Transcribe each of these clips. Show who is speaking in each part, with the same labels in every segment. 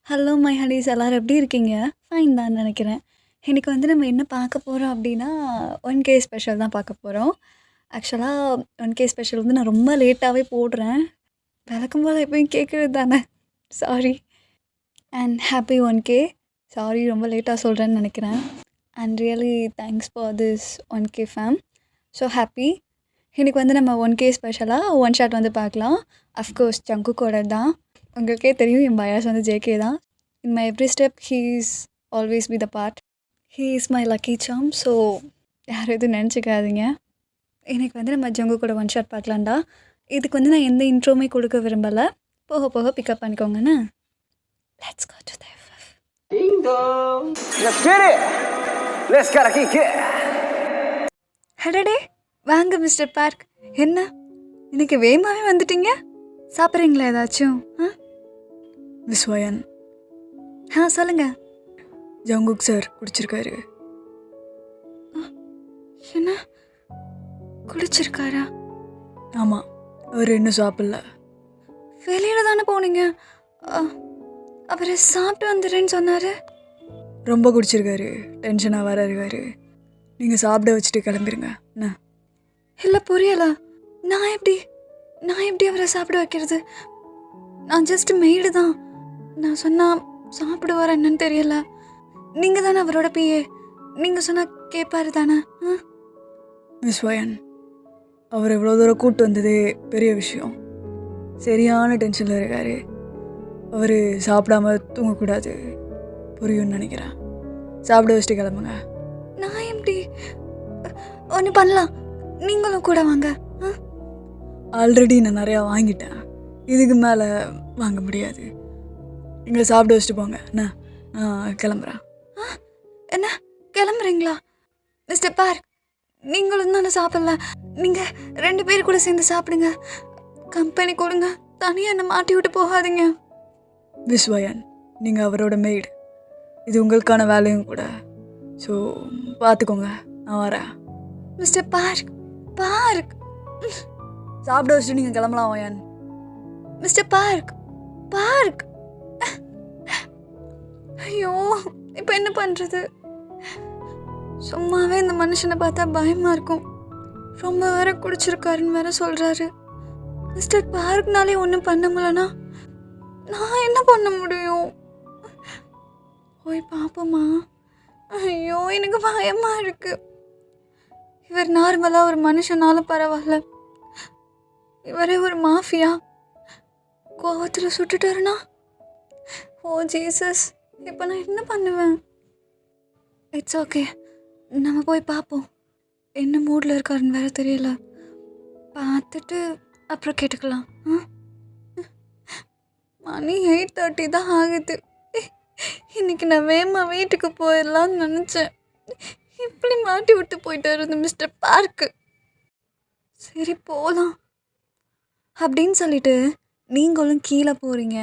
Speaker 1: Hello my Honey's எல்லாரும் எப்படி இருக்கீங்க? ஃபைன் தான் நினைக்கிறேன். இன்னைக்கு நம்ம என்ன பார்க்க போறோம் அப்படின்னா, 1K ஸ்பெஷல் தான் பார்க்க போறோம். ஆக்சுவலா 1K ஸ்பெஷல் நான் ரொம்ப லேட்டாவே போடுறேன். வழக்கம் போல எப்பயும் கேட்குறது தானே. Sorry. And happy 1K. Sorry ரொம்ப லேட்டா சொல்றேன்னு நினைக்கிறேன். And really thanks for this 1K fame. So happy. இன்னைக்கு நம்ம 1K ஸ்பெஷலாக ஒன் ஷாட் பார்க்கலாம். அஃப்கோர்ஸ் ஜங்குக்கோட தான். உங்களுக்கே தெரியும் என் பயாஸ் ஜேகே தான். In my every step he is always be the part. He is my lucky charm. So யாரும் எதுவும் நினச்சிக்காதீங்க. இன்னைக்கு நம்ம ஜங்குக்கோட ஒன் ஷாட் பார்க்கலாம்டா. இதுக்கு நான் எந்த இன்ட்ரோமே கொடுக்க விரும்பலை. போக போக பிக்கப் பண்ணிக்கோங்கண்ணே. Let's go to the FF.
Speaker 2: Ding dong. Let's get it. Let's gotta kick it.
Speaker 1: ஹடடே வாங்க மிஸ்டர் பார்க். என்ன இன்னைக்கு வேகமாகவே வந்துட்டீங்க? சாப்பிட்றீங்களா ஏதாச்சும்?
Speaker 3: விஸ்வயன்
Speaker 1: சொல்லுங்க.
Speaker 3: ஜங்குக் சார் குடிச்சிருக்காரு.
Speaker 1: என்ன குடிச்சிருக்காரா?
Speaker 3: ஆமாம், அவர் இன்னும் சாப்பிடல.
Speaker 1: வெளியில் தானே போனீங்க. அவர் சாப்பிட்டு வந்துடுறேன்னு சொன்னார்.
Speaker 3: ரொம்ப குடிச்சிருக்காரு, டென்ஷனாக வர இருக்காரு. நீங்கள் சாப்பிட வச்சுட்டு கிளம்பிருங்க. என்ன
Speaker 1: இல்லை புரியலை. நான் எப்படி அவரை சாப்பிட வைக்கிறது? நான் ஜஸ்ட் மெய்டு தான். நான் சொன்னால் சாப்பிடுவார் என்னன்னு தெரியல. நீங்கள் தானே அவரோட பிஏ. நீங்கள் சொன்னால் கேட்பாரு தானே?
Speaker 3: விஸ்வயன், அவர் இவ்வளோ தூரம் கூப்பிட்டு வந்ததே பெரிய விஷயம். சரியான டென்ஷனில் இருக்காரு. அவர் சாப்பிடாம தூங்கக்கூடாது. புரியும்னு நினைக்கிறேன். சாப்பிட வச்சுட்டு கிளம்புங்க.
Speaker 1: நான் எப்படி ஒன்று பண்ணலாம்? நீங்களும் கூட வாங்க.
Speaker 3: ஆல்ரெடி நான் நிறையா வாங்கிட்டேன். இதுக்கு மேலே வாங்க முடியாது. எங்களை சாப்பிட வச்சுட்டு போங்க. நான் கிளம்புறேன்.
Speaker 1: என்ன கிளம்புறீங்களா? மிஸ்டர் பார்க், நீங்களும் தானே சாப்பிடல. நீங்கள் 2 பேர் கூட சேர்ந்து சாப்பிடுங்க. கம்பெனி கொடுங்க. தனியாக என்ன மாட்டி விட்டு போகாதீங்க.
Speaker 3: விஸ்வயன், நீங்கள் அவரோட மெய்டு. இது உங்களுக்கான வேலையும் கூட. ஸோ பார்த்துக்கோங்க. நான் வரேன்.
Speaker 1: மிஸ்டர் பார்க் பார்க்
Speaker 3: சாப்பிட வச்சுட்டு நீங்கள் கிளம்பலாம் வயன்.
Speaker 1: மிஸ்டர் பார்க் பார்க் ஐயோ, இப்போ என்ன பண்ணுறது? சும்மாவே இந்த மனுஷனை பார்த்தா பயமாக இருக்கும். ரொம்ப வேற குடிச்சிருக்காருன்னு வேற சொல்கிறாரு. மிஸ்டர் பார்க்னாலே ஒன்றும் பண்ண முடியலனா நான் என்ன பண்ண முடியும்? போய் பார்ப்போமா? ஐயோ, எனக்கு பயமாக இருக்கு. இவர் நார்மலாக ஒரு மனுஷனாலும் பரவாயில்ல. இவரே ஒரு மாஃபியா. கோவத்தில் சுட்டுட்டாருனா? ஓ ஜீசஸ், இப்போ நான் என்ன பண்ணுவேன்? இட்ஸ் ஓகே, நம்ம போய் பார்ப்போம். என்ன மூடில் இருக்காருன்னு வேற தெரியல. பார்த்துட்டு அப்புறம் கேட்டுக்கலாம். மணி 8:30 தான் ஆகுது. இன்னைக்கு நான் வேகமாக வீட்டுக்கு போயிடலான்னு நினச்சேன். இப்படி மாட்டி விட்டு போயிட்டாரு இந்த மிஸ்டர் பார்க்கு. சரி போகலாம் அப்படின்னு சொல்லிட்டு நீங்களும் கீழே போகிறீங்க.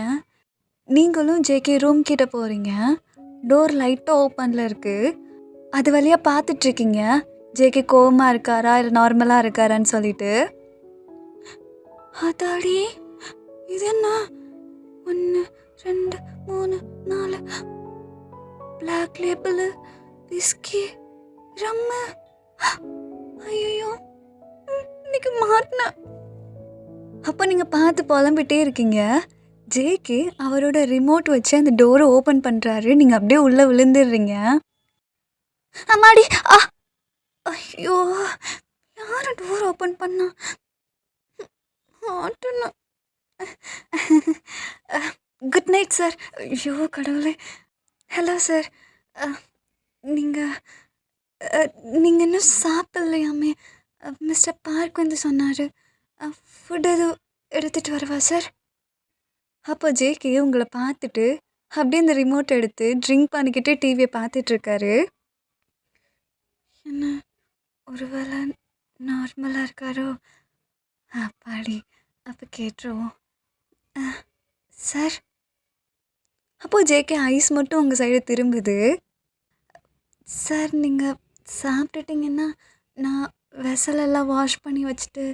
Speaker 1: நீங்களும் ஜேகே ரூம் கிட்ட போகிறீங்க. டோர் லைட்டாக ஓப்பனில் இருக்குது. அது வழியாக பார்த்துட்ருக்கீங்க ஜேகே கோவமாக இருக்காரா இல்லை நார்மலாக இருக்காரான்னு சொல்லிட்டு. அதாடி, இது என்ன? 1 2 3 4 பிளாக் லேபிள் விஸ்கி ரம்மு. ஐயோ, இன்னைக்கு மாட்டினேன். அப்போ நீங்கள் பார்த்து புலம்பிட்டே இருக்கீங்க. ஜேகே அவரோட ரிமோட் வச்சு அந்த டோரை ஓப்பன் பண்ணுறாரு. நீங்கள் அப்படியே உள்ளே விழுந்துடுறீங்க. அம்மாடி, ஐயோ, யார் டோர் ஓப்பன் பண்ணா? ஆட்டணும். Good night sir. ஐயோ கடவுளே. ஹலோ சார், நீங்கள் இன்னும் சாப்பிட்லையாமே? மிஸ்டர் பார்க் சொன்னார். ஃபுட் எதுவும் எடுத்துகிட்டு வரவா சார்? அப்போ ஜேகே உங்களை பார்த்துட்டு அப்படியே அந்த ரிமோட் எடுத்து ட்ரிங்க் பண்ணிக்கிட்டே டிவியை பார்த்துட்ருக்காரு. என்ன ஒருவேளை நார்மலாக இருக்காரோ? அப்பாடி, அப்போ கேட்டுருவோம். சார். அப்போது ஜேகே ஐஸ் மட்டும் உங்கள் சைடு திரும்புது. சார், நீங்கள் சாப்பிட்டுட்டிங்கன்னா நான் வெசலெல்லாம் வாஷ் பண்ணி வச்சுட்டு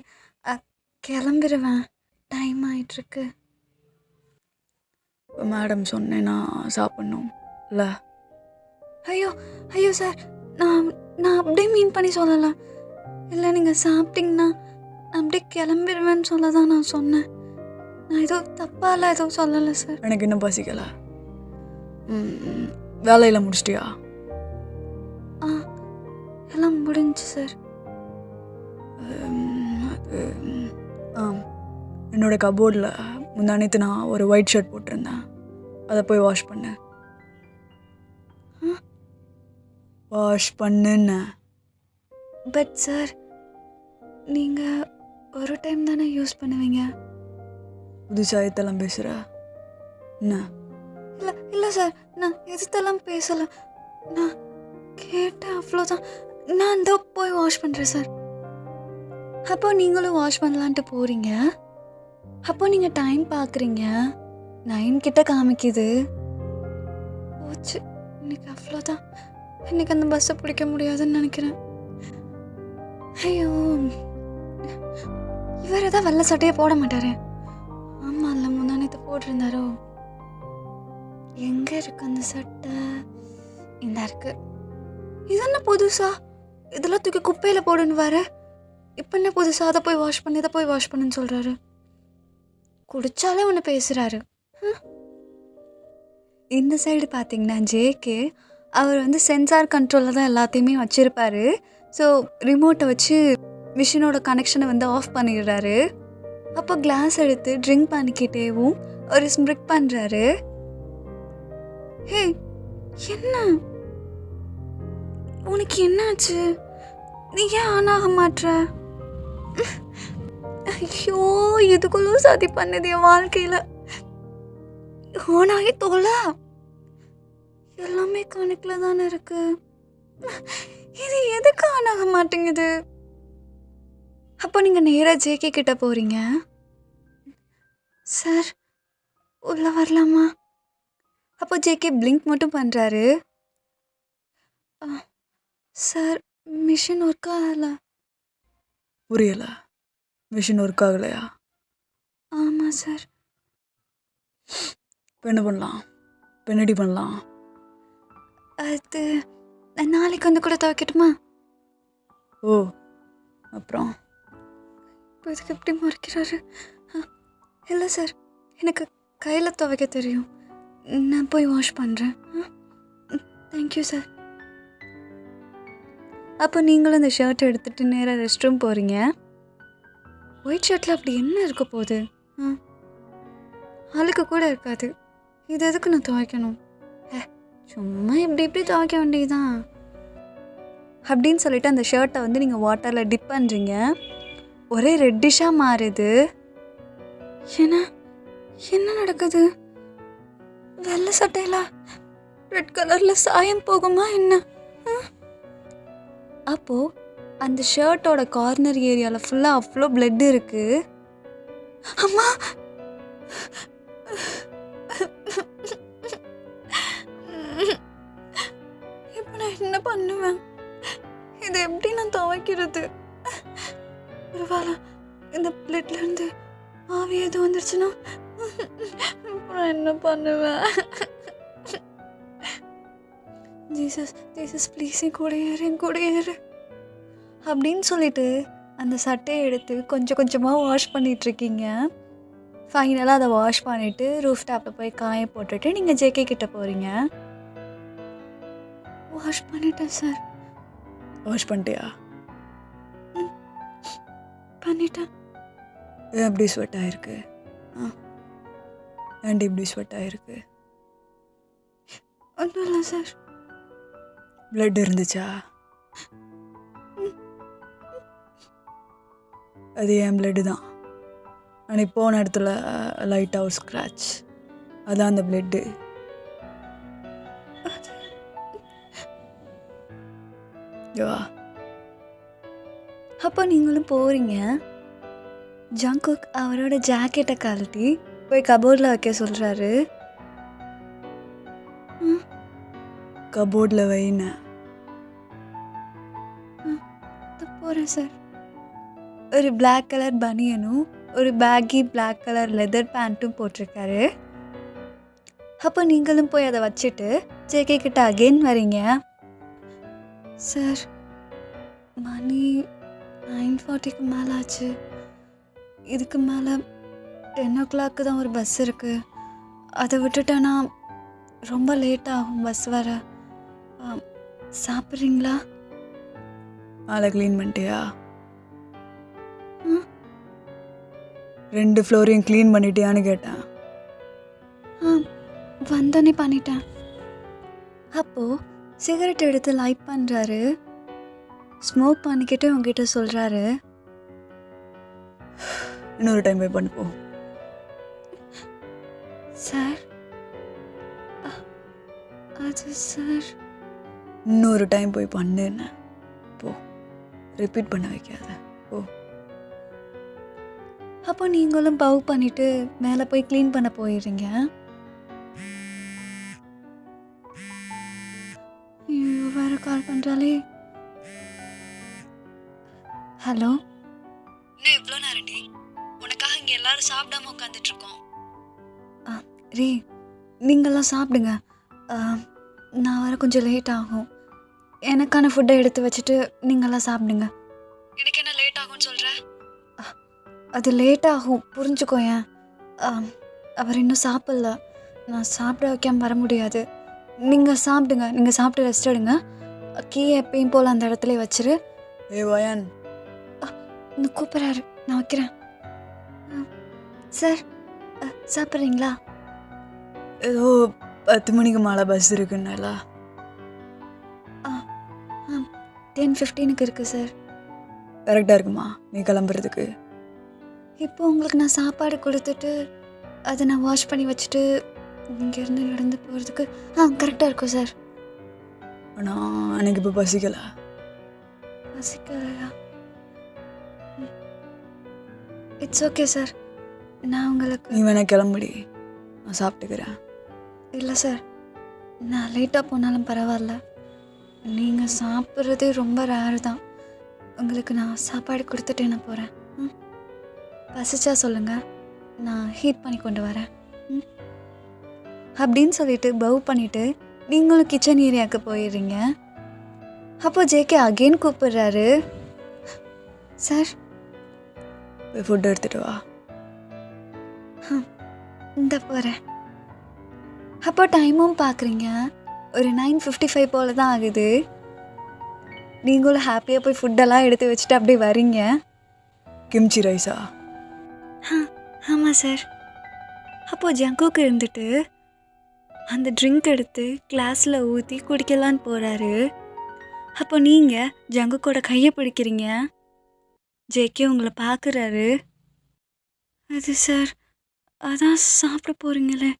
Speaker 1: கிளம்பிடுவேன். டைம் ஆகிட்டுருக்கு.
Speaker 3: இப்போ மேடம் சொன்னேன்னா சாப்பிட்ணும் இல்லை?
Speaker 1: ஐயோ ஐயோ சார், நான் நான் அப்படியே மீன் பண்ணி சொல்லலை. இல்லை, நீங்கள் சாப்பிட்டீங்கன்னா நான் அப்படியே கிளம்பிடுவேன்னு சொல்ல தான் நான் சொன்னேன். நான் ஏதோ தப்பாலாம் எதுவும் சொல்லலை சார்.
Speaker 3: எனக்கு இன்னும் பசிக்கலை. வேலையில் முடிச்சிட்டியா?
Speaker 1: ஆ, எல்லாம் முடிஞ்சுச்சு சார்.
Speaker 3: அது என்னோட கபோர்டில் முந்தானேத்து நான் ஒரு ஒயிட் ஷர்ட் போட்டிருந்தேன். அதை போய் வாஷ் பண்ணு. வாஷ் பண்ணுன்னு.
Speaker 1: பட் சார், நீங்கள் ஒரு டைம் தானே யூஸ் பண்ணுவீங்க.
Speaker 3: புதுசாக எத்தெல்லாம் பேசுகிற என்ன?
Speaker 1: இல்லை இல்லை சார், நான் எதுத்தெல்லாம் பேசலை. நான் கேட்டேன், அவ்வளோதான். நான் இந்த போய் வாஷ் பண்ணுறேன் சார். அப்போ நீங்களும் வாஷ் பண்ணலான்ட்டு போகிறீங்க. அப்போ நீங்கள் டைம் பார்க்குறீங்க, 9 கிட்ட காமிக்குது. போச்சு, இன்னைக்கு அவ்வளோதான். இன்னைக்கு அந்த பஸ்ஸை பிடிக்க முடியாதுன்னு நினைக்கிறேன். ஐயோ, இவர் ஏதாவது வெள்ளை சட்டையே போட மாட்டாரு. ஆமாம், இல்லை முந்தானத்தை போட்டிருந்தாரோ. எங்கே இருக்கு அந்த சட்டை? இந்த இருக்கு. இது என்ன புதுசா? இதெல்லாம் தூக்கி குப்பையில் போடுன்னு வர. இப்போ என்ன புதுசா அதை போய் வாஷ் பண்ணு, இதை போய் வாஷ் பண்ணுன்னு சொல்கிறாரு. குடிச்சாலே ஒன்று பேசுகிறாரு. இந்த சைடு பார்த்தீங்கன்னா ஜேகே அவர் வந்து சென்சார் கண்ட்ரோலில் தான் எல்லாத்தையுமே வச்சுருப்பாரு. ஸோ ரிமோட்டை வச்சு மிஷினோட கனெக்ஷனை வந்து ஆஃப் பண்ணிடுறாரு. அப்போ கிளாஸ் எடுத்து ட்ரிங்க் பண்ணிக்கிட்டேவும் ஒரு ஸ்மிரிக் பண்ணுறாரு. ஹே, என்ன உனக்கு என்னாச்சு? நீ ஏன் ஆனாக மாட்ற? ஐயோ, இதுக்குள்ள சதி பண்ணது என் வாழ்க்கையில். ஆனாகி தோலா எல்லாமே கணக்கில் தானே இருக்கு. இது எதுக்கு ஆனாக மாட்டேங்குது? அப்போ நீங்கள் நேராக ஜேகே கிட்ட போகிறீங்க. சார், உள்ள வரலாமா? அப்போ ஜேகே பிளிங்க் மட்டும் பண்ணுறாரு. சார், மிஷின் ஒர்க் ஆகலை.
Speaker 3: புரியலை. மிஷின் ஒர்க் ஆகலையா?
Speaker 1: ஆமாம் சார்.
Speaker 3: இப்போ என்ன பண்ணலாம்? இப்போ என்னடி பண்ணலாம்?
Speaker 1: அது நாளைக்கு வந்து கூட துவைக்கட்டுமா?
Speaker 3: ஓ, அப்புறம்
Speaker 1: இப்போ இதுக்கு எப்படி மறைக்கிறாரு? இல்லை சார், எனக்கு கையில் துவைக்க தெரியும். நான் போய் வாஷ் பண்ணுறேன். Thank you sir. அப்போ நீங்களும் இந்த ஷர்ட் எடுத்துகிட்டு நேராக ரெஸ்ட் ரூம் போகிறீங்க. ஒயிட் ஷர்ட்டில் அப்படி என்ன இருக்க போகுது? அழுக்கு கூட இருக்காது. இது எதுக்கு நான் துவைக்கணும்? சும்மா இப்படி இப்படி துவைக்க வேண்டியதுதான் அப்படின்னு சொல்லிட்டு அந்த ஷர்ட்டை வந்து நீங்கள் வாட்டரில் டிப் பண்ணுறீங்க. ஒரே ரெட்டிஷாக மாறுது. ஏன்னா என்ன நடக்குது? வெள்ளை சட்டையில் ரெட் கலரில் சாயம் போகுமா என்ன? அப்போது அந்த ஷர்ட்டோட கார்னர் ஏரியாவில் ஃபுல்லாக அவ்வளோ பிளட் இருக்குது. அம்மா, இப்போ நான் என்ன பண்ணுவேன்? இதை எப்படி நான் துவைக்கிறது? ஒருவேளை இந்த பிளட்லேருந்து ஆவி எதுவும் வந்துருச்சுன்னா அப்புறம் என்ன பண்ணுவேன்? ஜீசஸ் ஜீசஸ் ப்ளீஸ், என் கூட ஏறு, என் கூட ஏறு அப்படின்னு சொல்லிட்டு அந்த சட்டையை எடுத்து கொஞ்சம் கொஞ்சமாக வாஷ் பண்ணிகிட்ருக்கீங்க. ஃபைனலாக அதை வாஷ் பண்ணிவிட்டு ரூஃப் டாப்பில் போய் காய போட்டுட்டு நீங்கள் ஜேகே கிட்ட போகிறீங்க. வாஷ் பண்ணிட்டேன் சார்.
Speaker 3: வாஷ் பண்ணிட்டியா?
Speaker 1: பண்ணிட்டேன்.
Speaker 3: ஏன் இப்படி ஸ்வெட் ஆகிருக்கு? ஏன்டி இப்படி ஸ்வெட் ஆகிருக்கு?
Speaker 1: ஒன்றும் இல்லை சார்.
Speaker 3: பிளட் இருந்துச்சா? அது என் பிளட்டு தான். அன்றைக்கி போன இடத்துல லைட்டாக ஒரு ஸ்க்ராட்ச், அதான் அந்த பிளட்டு. வா.
Speaker 1: அப்போ நீங்களும் போகிறீங்க. ஜங்குக் அவரோட ஜாக்கெட்டை கழட்டி போய் கபோர்டில் வைக்க சொல்கிறாரு.
Speaker 3: கபோர்டில் வைன
Speaker 1: போகிறேன் சார். ஒரு பிளாக் கலர் பனியனும் ஒரு பேக்கி பிளாக் கலர் லெதர் பேண்ட்டும் போட்டிருக்காரு. அப்போ நீங்களும் போய் அதை வச்சுட்டு ஜேகே கிட்ட அகெயின் வரீங்க. சார், மணி 9:40க்கு மேலே ஆச்சு. இதுக்கு மேலே 10 o'clock தான் ஒரு பஸ் இருக்குது. அதை விட்டுட்டேன்னா ரொம்ப லேட் ஆகும் பஸ் வர. சாப்பிட்றீங்களா?
Speaker 3: மேலே க்ளீன் பண்ணிட்டியா?
Speaker 1: ம்.
Speaker 3: 2 ஃப்ளோரையும் க்ளீன் பண்ணிட்டியான்னு கேட்டேன்.
Speaker 1: வந்தோடனே பண்ணிட்டேன். அப்போது சிகரெட் எடுத்து லைட் பண்ணுறாரு. ஸ்மோக் பண்ணிக்கிட்டு உங்ககிட்ட சொல்கிறாரு,
Speaker 3: இன்னொரு டைம் போய் பண்ணு போ.
Speaker 1: சார், அது சார்.
Speaker 3: இன்னொரு டைம் போய் பண்ணுன்னு போ. ரிப்பீட் பண்ண வைக்காத போ.
Speaker 1: அப்போ நீங்களும் பவ் பண்ணிட்டு மேலே போய் க்ளீன் பண்ண போயிடுறீங்க. ஐயோ, வேறு கால் பண்ணுறாளே. ஹலோ.
Speaker 3: இன்னும் எவ்வளோ நேரம் டி? உனக்காக இங்கே எல்லாரும் சாப்பிடாம உட்காந்துட்டு இருக்கோம்.
Speaker 1: ரே, நீங்கள்லாம் சாப்பிடுங்க. நான் வர கொஞ்சம் லேட் ஆகும். எனக்கான ஃபுட்டை எடுத்து வச்சுட்டு நீங்கள்லாம் சாப்பிடுங்க.
Speaker 3: எனக்கு என்ன லேட் ஆகும்னு சொல்கிற?
Speaker 1: அது லேட் ஆகும், புரிஞ்சுக்கோயேன். அவர் இன்னும் சாப்பிடல. நான் சாப்பிட வைக்காமல் வர முடியாது. நீங்கள் சாப்பிடுங்க. நீங்கள் சாப்பிட்டு ரெஸ்ட் எடுங்க. கீயை எப்பயும் போல் அந்த இடத்துல வச்சிரு.
Speaker 3: வயன்
Speaker 1: இன்னும் கூப்பிட்றாரு, நான் வைக்கிறேன். சார், சாப்பிட்றீங்களா?
Speaker 3: ஏதோ 10 மணிக்கு மேலே பஸ் இருக்குன்னால
Speaker 1: 10:15க்கு இருக்குது சார்.
Speaker 3: கரெக்டாக இருக்குமா நீ கிளம்புறதுக்கு?
Speaker 1: இப்போ உங்களுக்கு நான் சாப்பாடு கொடுத்துட்டு அதை நான் வாஷ் பண்ணி வச்சுட்டு இங்கேருந்து நடந்து போகிறதுக்கு கரெக்டாக இருக்கும் சார்.
Speaker 3: ஆனால் எனக்கு இப்போ பசிக்கலை.
Speaker 1: பசிக்கலையா? It's okay sir. நான் உங்களுக்கு
Speaker 3: நீ வேணா கிளம்புடி, நான் சாப்பிட்டுக்கிறேன்.
Speaker 1: இல்லை சார், நான் லேட்டாக போனாலும் பரவாயில்ல. நீங்கள் சாப்பிட்றதே ரொம்ப ரேர் தான். உங்களுக்கு நான் சாப்பாடு கொடுத்துட்டு நான் போகிறேன். பசிச்சா சொல்லுங்கள், நான் ஹீட் பண்ணி கொண்டு வரேன். அப்படின்னு சொல்லிட்டு பவ் பண்ணிவிட்டு நீங்களும் கிச்சன் ஏரியாவுக்கு போயிடுறீங்க. அப்போ ஜேகே அகெயின் கூப்பிடுறாரு. சார்,
Speaker 3: போய் ஃபுட் எடுத்துகிட்டு வா.
Speaker 1: இந்த போகிறேன். அப்போ டைமும் பார்க்குறீங்க, ஒரு 9:55 போல் தான் ஆகுது. நீங்களும் ஹாப்பியாக போய் ஃபுட்டெல்லாம் எடுத்து வச்சுட்டு அப்படியே வரீங்க.
Speaker 3: கிம்ச்சி ரைஸா?
Speaker 1: ஆமாம் சார். அப்போது ஜங்குக்கு இருந்துட்டு அந்த ட்ரிங்க் எடுத்து கிளாஸில் ஊற்றி குடிக்கலான்னு போகிறாரு. அப்போ நீங்கள் ஜங்குக்கோட கையை பிடிக்கிறீங்க. ஜேகே உங்களை பார்க்குறாரு. அது சார், அதான் சாப்பிட போகிறீங்களே,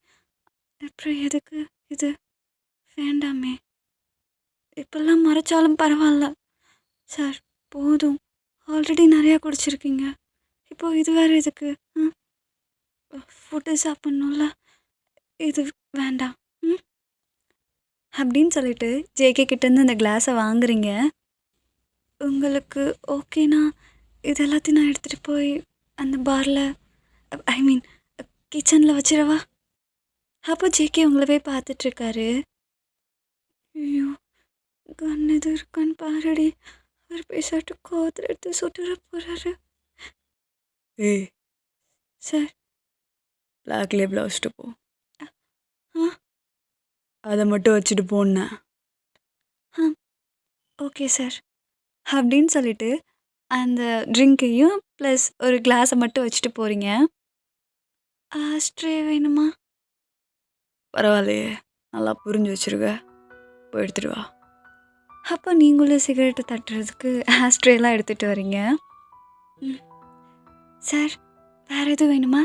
Speaker 1: அப்புறம் எதுக்கு இது? வேண்டாமே. இப்போல்லாம் மறைச்சாலும் பரவாயில்ல சார், போதும். ஆல்ரெடி நிறையா குடிச்சிருக்கீங்க. இப்போது இது வேறு எதுக்கு? ஃபுட்டு சாப்பிட்ணும்ல, இது வேண்டாம். அப்படின்னு சொல்லிட்டு ஜேகே கிட்டேருந்து அந்த கிளாஸை வாங்குறீங்க. உங்களுக்கு ஓகேனா இது எல்லாத்தையும் நான் எடுத்துகிட்டு போய் அந்த பாரில், ஐ மீன் கிச்சனில் வச்சிடவா? அப்போ ஜேகே உங்களவே பார்த்துட்ருக்காரு. ஐயோ, கன் எது இருக்கான்னு பாருடி. அவர் பேசாட்டு கோவத்தில் எடுத்து சுட்டுற போகிறாரு.
Speaker 3: ஏய்
Speaker 1: சார்,
Speaker 3: பிளாக் லேபிள் வச்சுட்டு போ.
Speaker 1: ஆ
Speaker 3: அதை மட்டும் வச்சுட்டு போனேன்.
Speaker 1: Okay sir. அப்படின்னு சொல்லிட்டு அந்த ட்ரிங்க்கையும் ப்ளஸ் ஒரு கிளாஸை மட்டும் வச்சுட்டு போகிறீங்க. ஆஸ்ட்ரே வேணுமா?
Speaker 3: பரவாயில்லையே, நல்லா புரிஞ்சு வச்சுருக்க. போய் எடுத்துகிட்டு வா.
Speaker 1: அப்போ நீங்களும் சிகரெட்டு தட்டுறதுக்கு ஆஸ்ட்ரேலாம் எடுத்துகிட்டு வரீங்க. சார், வேறு எதுவும் வேணுமா?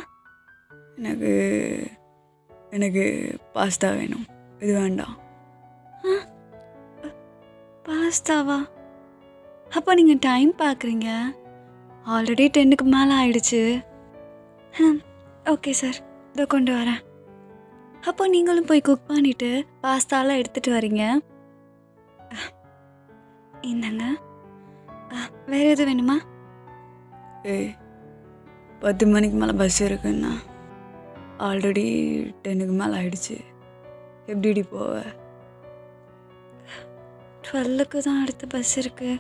Speaker 3: எனக்கு எனக்கு பாஸ்தா வேணும். இது வேண்டாம்.
Speaker 1: பாஸ்தாவா? அப்போ நீங்கள் டைம் பார்க்குறீங்க, ஆல்ரெடி 10க்கு மேலே ஆயிடுச்சு. ஓகே சார், இதோ கொண்டு வரேன். அப்போ நீங்களும் போய் குக் பண்ணிவிட்டு பாஸ்தாலாம் எடுத்துகிட்டு வரீங்க. இந்தாங்க. வேறு எதுவும் வேணுமா?
Speaker 3: ஏய், 10 மணிக்கு மேலே பஸ் இருக்குன்னா ஆல்ரெடி 10க்கு மேலே ஆயிடுச்சு. எப்படிடி போவ?
Speaker 1: 12க்கு தான் அடுத்த பஸ் இருக்குது.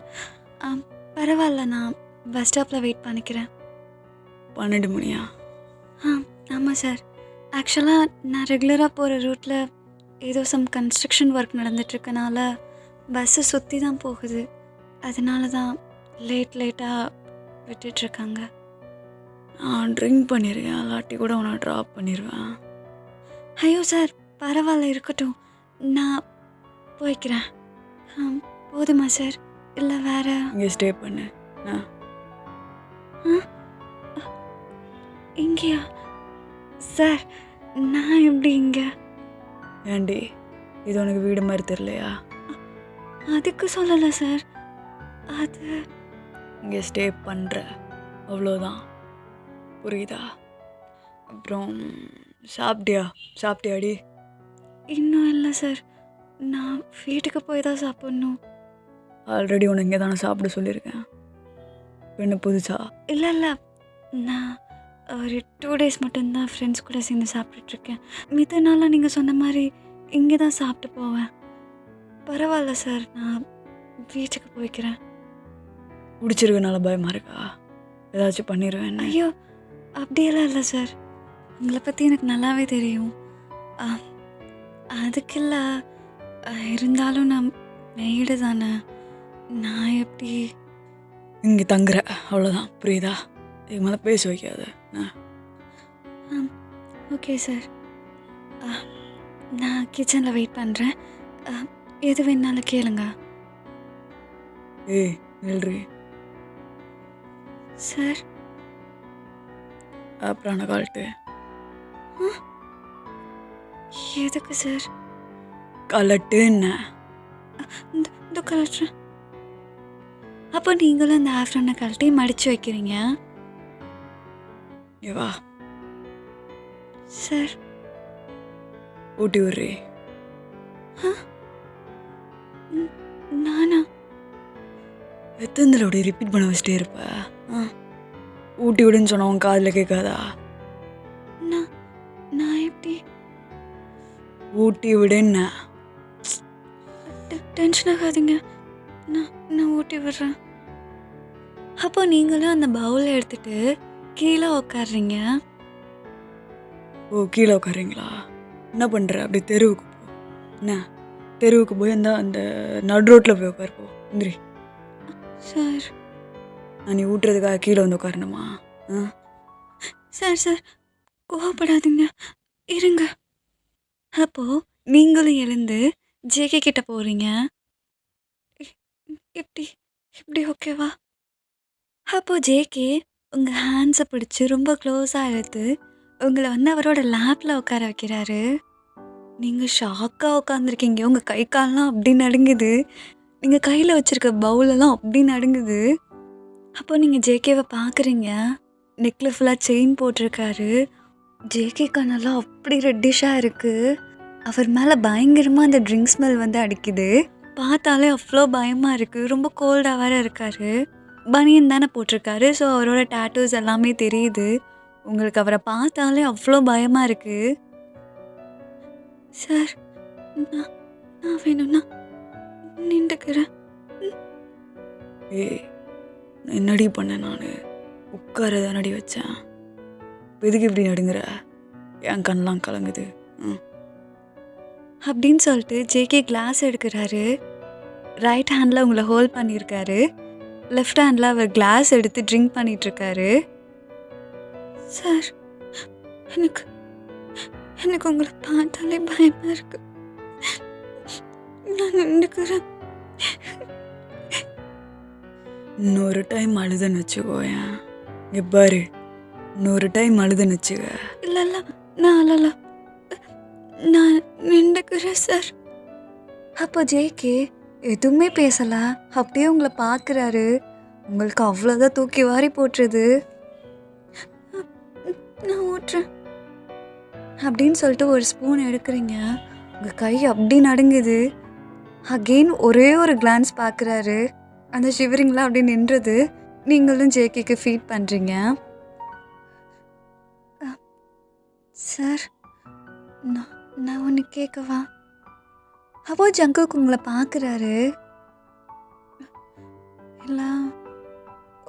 Speaker 1: பரவாயில்ல, நான் பஸ் ஸ்டாப்பில் வெயிட் பண்ணிக்கிறேன்.
Speaker 3: 12 மணியா?
Speaker 1: ஆமாம் சார். ஆக்சுவலாக நான் ரெகுலராக போகிற ரூட்டில் ஏதோ சம் கன்ஸ்ட்ரக்ஷன் ஒர்க் நடந்துட்டுருக்கனால பஸ்ஸு சுற்றி தான் போகுது. அதனால தான் லேட்டாக விட்டுட்ருக்காங்க.
Speaker 3: நான் ட்ரிங்க் பண்ணியிருக்கேன், இல்லாட்டி கூட உன்னை ட்ராப் பண்ணிடுவேன்.
Speaker 1: ஐயோ சார், பரவாயில்ல, இருக்கட்டும், நான் போய்க்கிறேன். போதுமா சார், இல்லை வேற?
Speaker 3: இங்கே ஸ்டே பண்ணு.
Speaker 1: இங்கேயா சார்? நான் எப்படி இங்கே?
Speaker 3: ஏண்டி, இது உனக்கு வீடு மாதிரி தெரியலையா?
Speaker 1: அதுக்கு சொல்லலை சார். அது
Speaker 3: இங்கே ஸ்டே பண்ணுற, அவ்வளோதான். புரியுதா? அப்புறம் சாப்பிட்டியாடி?
Speaker 1: இன்னும் இல்லை சார், நான் வீட்டுக்கு போய் தான் சாப்பிட்ணும்.
Speaker 3: ஆல்ரெடி உனக்கு இங்கே தானே சாப்பிட சொல்லியிருக்கேன். என்ன புதுசா?
Speaker 1: இல்லை, நான் ஒரு 2 days மட்டும்தான் ஃப்ரெண்ட்ஸ் கூட சேர்ந்து சாப்பிட்டுட்ருக்கேன். மித்த நாளாக நீங்கள் சொன்ன மாதிரி இங்கே தான் சாப்பிட்டு போவேன். பரவாயில்ல சார், நான் வீட்டுக்கு போய்க்கிறேன்.
Speaker 3: பிடிச்சிருக்கனால பயமாக இருக்கா? ஏதாச்சும் பண்ணிடுவேன்.
Speaker 1: ஐயோ, அப்படியெல்லாம் இல்லை சார், உங்களை பற்றி எனக்கு நல்லாவே தெரியும். அதுக்கு இல்லை, இருந்தாலும் நான் மெய்டு தானே, நான் எப்படி?
Speaker 3: இங்கே தங்குற, அவ்வளோதான். புரியுதா? இது மேலே பேச வைக்காத.
Speaker 1: ஓகே சார், நான் கிச்சனில் வெயிட் பண்ணுறேன். எது வேணாலும் கேளுங்க.
Speaker 3: ஏய் நில்றி.
Speaker 1: சார்,
Speaker 3: அப்புறம் நான் கால்ட்டு.
Speaker 1: எதுக்கு சார்?
Speaker 3: கலட்டு என்ன?
Speaker 1: இந்த கலட்டுறேன். அப்போ நீங்களும் அந்த ஆஃப்ரனை கழட்டி மடித்து வைக்கிறீங்க?
Speaker 3: வா
Speaker 1: சார்.
Speaker 3: ஊட்டி விட்றி.
Speaker 1: நானா?
Speaker 3: எத்தனை தடவை ரிப்பீட் பண்ண வச்சுட்டே இருப்ப? ஊட்டி விடுன்னு சொன்ன உன் காதில் கேட்காதா?
Speaker 1: நான் எப்படி?
Speaker 3: ஊட்டி விடுன்னு.
Speaker 1: டென்ஷன் ஆகாதீங்க, நான் ஊட்டி விடுறேன். அப்போ நீங்களும் அந்த பவுலை எடுத்துட்டு கீழே உட்காடுறீங்க.
Speaker 3: ஓ, கீழே உட்காருங்களா? என்ன பண்ணுற? அப்படி தெருவுக்கு போ. என்ன தெருவுக்கு போய் அந்த நடு ரோட்டில் போய் உட்காருப்போ. இந்திரி.
Speaker 1: சார்,
Speaker 3: நான் நீ ஊட்டுறதுக்காக கீழே வந்து உட்காரணுமா?
Speaker 1: சார் கோவப்படாதீங்க, இருங்க. அப்போ நீங்களும் எழுந்து ஜேகே கிட்ட போகிறீங்க. எப்படி ஓகேவா? அப்போ ஜேகே உங்கள் ஹேண்ட்ஸை பிடிச்சி ரொம்ப க்ளோஸாக இழுத்து உங்களை வந்து அவரோட லேப்பில் உட்கார வைக்கிறாரு. நீங்கள் ஷாக்காக உட்காந்துருக்கீங்க, உங்கள் கை கால்லாம் அப்படி நடுங்குது, நீங்கள் கையில் வச்சுருக்க பவுலெல்லாம் அப்படி நடுங்குது. அப்போ நீங்கள் ஜேகேவை பார்க்குறீங்க, நெக்கில் ஃபுல்லாக செயின் போட்டிருக்காரு. ஜேகே கண்ணெல்லாம் அப்படி ரெட்டிஷாக இருக்குது. அவர் மேலே பயங்கரமாக அந்த ட்ரிங்க் ஸ்மெல் வந்து அடிக்குது. பார்த்தாலே அவ்வளோ பயமாக இருக்குது. ரொம்ப கோல்டாக வேறு இருக்கார். பனியன் தானே போட்டிருக்காரு, ஸோ அவரோட டேட்டூஸ் எல்லாமே தெரியுது. உங்களுக்கு அவரை பார்த்தாலே அவ்வளோ பயமாக இருக்குது. சார், நான் வேணும்னா நின்றுக்கிறேன்.
Speaker 3: ஏய், என்னடி பண்ணேன்? நான் உட்கார தானடி வச்சேன். எதுக்கு இப்படி நடுங்குற? என் கண்ணெலாம் கலங்குது.
Speaker 1: அப்படின்னு சொல்லிட்டு ஜேகே கிளாஸ் எடுக்கிறாரு. ரைட் ஹேண்டில் உங்களை ஹோல்ட் பண்ணியிருக்காரு, லெஃப்ட் ஹேண்டில் அவர் கிளாஸ் எடுத்து ட்ரிங்க் பண்ணிகிட்ருக்காரு. சார், எனக்கு உங்களை பார்த்தாலே பயமாக இருக்கு. நான் நின்றுக்கிறேன்.
Speaker 3: இன்னொரு டைம் அழுதுன்னு வச்சுக்கோயேன். இங்கே பாரு, இன்னொரு டைம் அழுதுன்னு வச்சுக்க.
Speaker 1: இல்லை, நான் அழல, நான் நின்றுக்கிறேன் சார். அப்போ ஜேகே எதுவுமே பேசலை, அப்படியே உங்களை பார்க்குறாரு. உங்களுக்கு அவ்வளோதான் தூக்கி வாரி போட்டுருது. நான் ஊட்டுறேன் அப்படின்னு சொல்லிட்டு ஒரு ஸ்பூன் எடுக்கிறீங்க. உங்கள் கை அப்படி நடுங்குது. அகெயின் ஒரே ஒரு கிளான்ஸ் பார்க்குறாரு. அந்த ஷிவரிங்லாம் அப்படி நின்றுது. நீங்களும் ஜேகேக்கு ஃபீட் பண்ணுறீங்க. சார், நான் ஒன்று கேட்கவா? அப்போ ஜங்குக் உங்களை பார்க்குறாரு. இல்லை,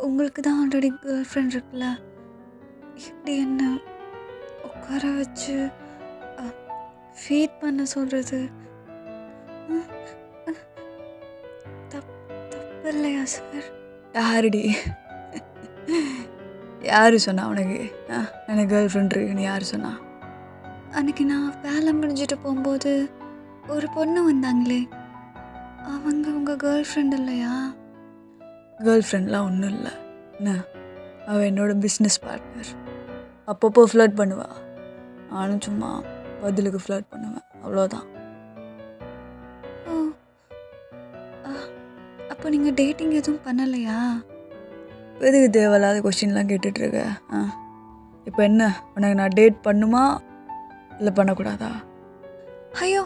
Speaker 1: உங்களுக்கு தான் ஆல்ரெடி கேர்ள் ஃப்ரெண்ட் இருக்குல்ல, எப்படி என்ன உட்கார வச்சு ஃபீட் பண்ண சொல்கிறது தப்பு இல்லையா சார்?
Speaker 3: யாருடி? யார் சொன்னா உனக்கு எனக்கு கேர்ள் ஃப்ரெண்ட் இருக்குன்னு யார் சொன்னா?
Speaker 1: அன்றைக்கி நான் வேலை முடிஞ்சிட்டு போகும்போது ஒரு பொண்ணு வந்தாங்களே, அவங்க உங்கள் கேர்ள் ஃப்ரெண்ட் இல்லையா?
Speaker 3: கேர்ள் ஃப்ரெண்ட்லாம் ஒன்றும் இல்லை. என்ன, அவள் என்னோட பிஸ்னஸ் பார்ட்னர். அப்பப்போ ஃப்ளர்ட் பண்ணுவா, நானும் சும்மா பதிலுக்கு ஃப்ளர்ட் பண்ணுவேன், அவ்வளோதான்.
Speaker 1: ஓ, அப்போ நீங்கள் டேட்டிங் எதுவும் பண்ணலையா?
Speaker 3: எதுக்கு தேவையில்லாத கொஸ்டின்லாம் கேட்டுட்ருக்க? இப்போ என்ன, உனக்கு நான் டேட் பண்ணுமா இல்லை பண்ணக்கூடாதா?
Speaker 1: ஐயோ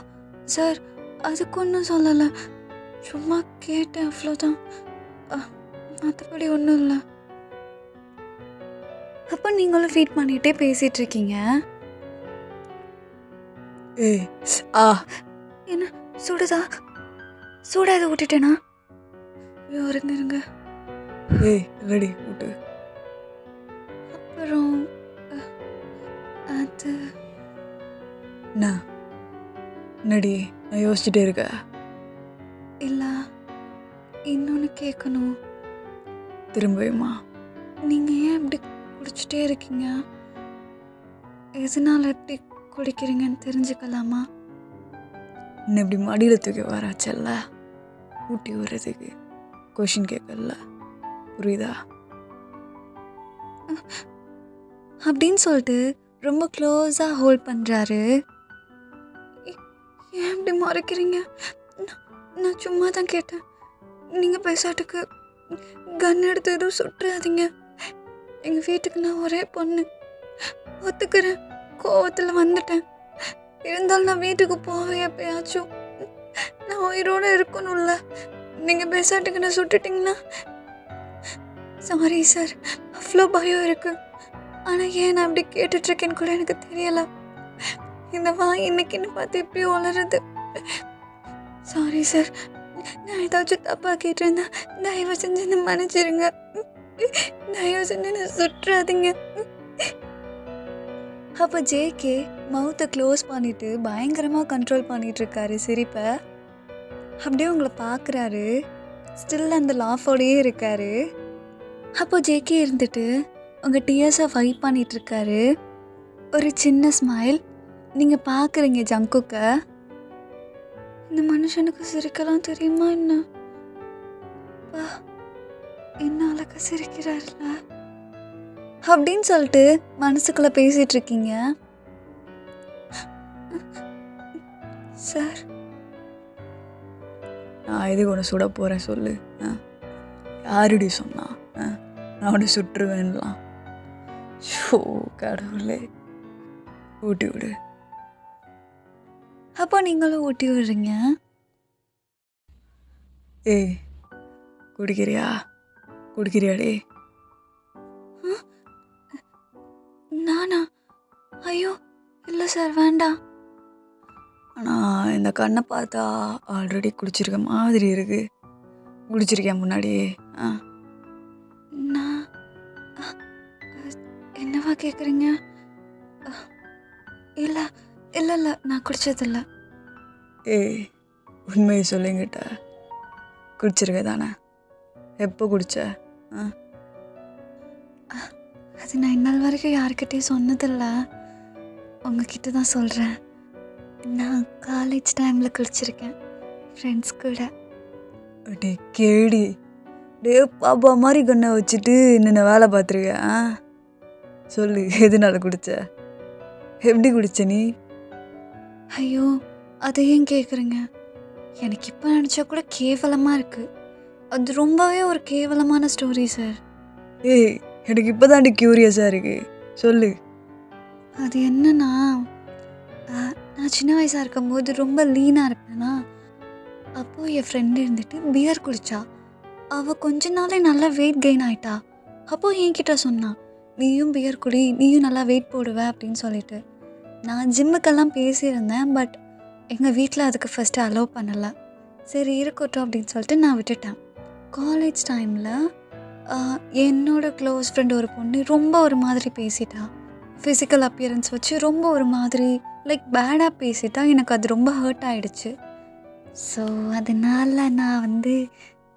Speaker 1: சார், அதுக்கு ஒன்றும் சொல்லலை, சும்மா கேட்டேன், அவ்வளோதான். மற்றபடி ஒன்றும் இல்லை. அப்போ நீங்களும் ஃபீட் பண்ணிகிட்டே பேசிகிட்டு இருக்கீங்க.
Speaker 3: ஏய்
Speaker 1: என்ன சுடுதா? சூடா இதை விட்டுட்டேனா? ஐயோ, இருங்க.
Speaker 3: ஏய் ரெடி விட்டு.
Speaker 1: அப்புறம் அது
Speaker 3: என்ன என்னடி நான் யோசிச்சுட்டே இருக்க?
Speaker 1: இல்லை, இன்னொன்று கேட்கணும்.
Speaker 3: திரும்பியுமா?
Speaker 1: நீங்கள் ஏன் இப்படி குடிச்சிட்டே இருக்கீங்க? எதனால எப்படி குடிக்கிறீங்கன்னு தெரிஞ்சுக்கலாமா?
Speaker 3: இன்னும் இப்படி மடியில் தூக்கி வராச்சல்ல, ஊட்டி விடுறதுக்கு கொஷின் கேட்கல, புரியுதா?
Speaker 1: அப்படின்னு சொல்லிட்டு ரொம்ப க்ளோஸாக ஹோல்ட் பண்ணுறாரு. ஏன் இப்படி மறைக்கிறீங்க? நான் சும்மா தான் கேட்டேன். நீங்கள் பேசாட்டுக்கு கன் எடுத்து எதுவும் சுட்டுறாதீங்க. எங்கள் வீட்டுக்கு நான் ஒரே பொண்ணு, ஒத்துக்கிறேன், கோவத்தில் வந்துட்டேன். இருந்தாலும் நான் வீட்டுக்கு போவேன் எப்பயாச்சும். நான் உயிரோடு இருக்கணும்ல. நீங்கள் பேசாட்டுக்கு நான் சுட்டுட்டிங்கன்னா சாரி சார், அவ்வளோ பயம் இருக்கு. ஆனால் ஏன் நான் அப்படி கேட்டுட்ருக்கேன்னு கூட எனக்கு தெரியலை. இந்த வாய் இன்னைக்குன்னு பார்த்து எப்படி வளருது. சாரி சார், நான் ஏதாச்சும் தப்பாக கேட்டிருந்தேன், தயவு செஞ்சு என்ன மன்னிச்சிருங்க. தயவு செஞ்சு என்ன சுட்டுறாதீங்க. அப்போ ஜேகே மவுத்தை க்ளோஸ் பண்ணிட்டு பயங்கரமாக கண்ட்ரோல் பண்ணிட்டு இருக்காரு சிரிப்பை. அப்படியே உங்களை பார்க்குறாரு, ஸ்டில் அந்த லாஃபோடையே இருக்காரு. அப்போ ஜேகே இருந்துட்டு உங்கள் டியர்ஸை ஃபைட் பண்ணிகிட்ருக்காரு. ஒரு சின்ன ஸ்மைல். நீங்கள் பார்க்குறீங்க ஜங்குக்கை. இந்த மனுஷனுக்கு சிரிக்கலாம் தெரியுமா என்ன? என்ன அழகா சிரிக்கிறாருல அப்படின்னு சொல்லிட்டு மனசுக்குள்ளே பேசிகிட்டு இருக்கீங்க. சார்,
Speaker 3: நான் எதுக்கு உன்னை சுட போகிறேன் சொல்லு? யாருடி சொன்னா நான் உன்னை சுட்டுருவேன்லாம்? ஷோ கடவுளே, ஊட்டி விடு.
Speaker 1: அப்போ நீங்களும் ஊட்டி விடுறீங்க.
Speaker 3: ஏய் குடிக்கிறியாடே?
Speaker 1: நானா? ஐயோ இல்லை சார், வேண்டாம்.
Speaker 3: ஆனால் இந்த கண்ணை பார்த்தா ஆல்ரெடி குடிச்சிருக்க மாதிரி இருக்கு. குடிச்சிருக்கேன் முன்னாடியே?
Speaker 1: நான் என்னவா கேட்குறீங்க? இல்லை இல்லை இல்லை, நான் குடித்ததில்லை.
Speaker 3: ஏய் உண்மையை சொல்லுங்கிட்ட, குடிச்சிருக்க தானே? எப்போ குடிச்ச?
Speaker 1: அது நான் இந்நாள் வரைக்கும் யாருக்கிட்டேயும் சொன்னதில்லை, உங்ககிட்ட தான் சொல்கிறேன். நான் காலேஜ் டைமில் குடிச்சிருக்கேன், ஃப்ரெண்ட்ஸ் கூட.
Speaker 3: டே கேடி, டே பாப்பா மாதிரி கண்ணை வச்சுட்டு என்னென்ன வேலை பார்த்துருக்க? சொல்லு, எதனால குடிச்ச? எப்படி குடிச்ச நீ?
Speaker 1: ஐயோ, அதை ஏன் கேட்குறீங்க? எனக்கு இப்போ நினச்சா கூட கேவலமாக இருக்குது. அது ரொம்பவே ஒரு கேவலமான ஸ்டோரி சார்.
Speaker 3: ஏய் எனக்கு இப்போ தாண்டி க்யூரியஸாக இருக்கு, சொல்லு.
Speaker 1: அது என்னன்னா, நான் சின்ன வயசாக இருக்கும்போது ரொம்ப லீனாக இருப்பேனா, அப்போது என் ஃப்ரெண்டு இருந்துட்டு பியர் குடித்தா. அவள் கொஞ்ச நாளே நல்லா வெயிட் கெயின் ஆகிட்டா. அப்போது என்கிட்ட சொன்னான், நீயும் பியர் குடி, நீயும் நல்லா வெயிட் போடுவ அப்படின்னு சொல்லிட்டு. நான் ஜிம்முக்கெல்லாம் பேசியிருந்தேன், பட் எங்கள் வீட்டில் அதுக்கு ஃபஸ்ட்டு அலோவ் பண்ணலை. சரி இருக்கட்டும் அப்படின்னு சொல்லிட்டு நான் விட்டுட்டேன். காலேஜ் டைமில் என்னோட க்ளோஸ் ஃப்ரெண்ட் ஒரு பொண்ணு ரொம்ப ஒரு மாதிரி பேசிட்டா. ஃபிசிக்கல் அப்பியரன்ஸ் வச்சு ரொம்ப ஒரு மாதிரி லைக் பேடாக பேசிட்டா. எனக்கு அது ரொம்ப ஹர்ட் ஆகிடுச்சு. ஸோ அதனால் நான் வந்து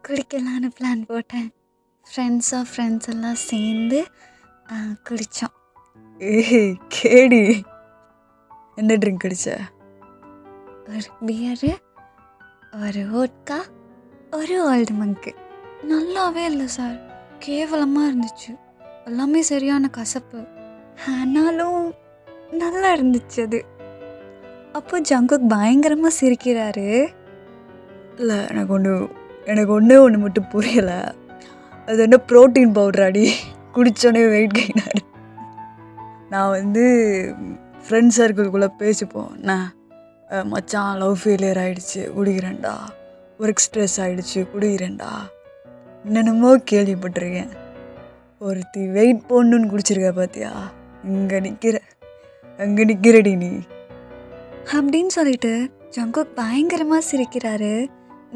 Speaker 1: குடிக்கலான்னு பிளான் போட்டேன். ஃப்ரெண்ட்ஸ் எல்லாம் சேர்ந்து குடித்தோம்.
Speaker 3: ஏய் கேடி, என்ன ட்ரிங்க் அடிச்ச?
Speaker 1: ஒரு பியரு, ஒரு வோட்கா, ஒரு ஓல்டு மங்கு. நல்லாவே இல்லை சார், கேவலமாக இருந்துச்சு. எல்லாமே சரியான கசப்பு. ஆனாலும் நல்லா இருந்துச்சு அது. அப்போ ஜங்குக் பயங்கரமாக சிரிக்கிறாரு.
Speaker 3: இல்லை, எனக்கு ஒன்று மட்டும் புரியலை. அது என்ன ப்ரோட்டீன் பவுடராடி? குடித்தோடனே வெயிட் கெயின் ஆகிடு. நான் வந்து ஃப்ரெண்ட் சர்க்கிள்குள்ளே பேசிப்போம். நான் மச்சான் லவ் ஃபெயிலியர் ஆகிடுச்சு குடிக்கிறேன்டா, ஒர்க் ஸ்ட்ரெஸ் ஆகிடுச்சு குடிக்கிறேன்டா, என்னென்னமோ கேள்விப்பட்டிருக்கேன். ஒருத்தி வெயிட் போடணுன்னு குடிச்சிருக்க பார்த்தியா? அங்கே நிற்கிறடி நீ
Speaker 1: அப்படின்னு சொல்லிட்டு ஜங்குக் பயங்கரமாக சிரிக்கிறாரு.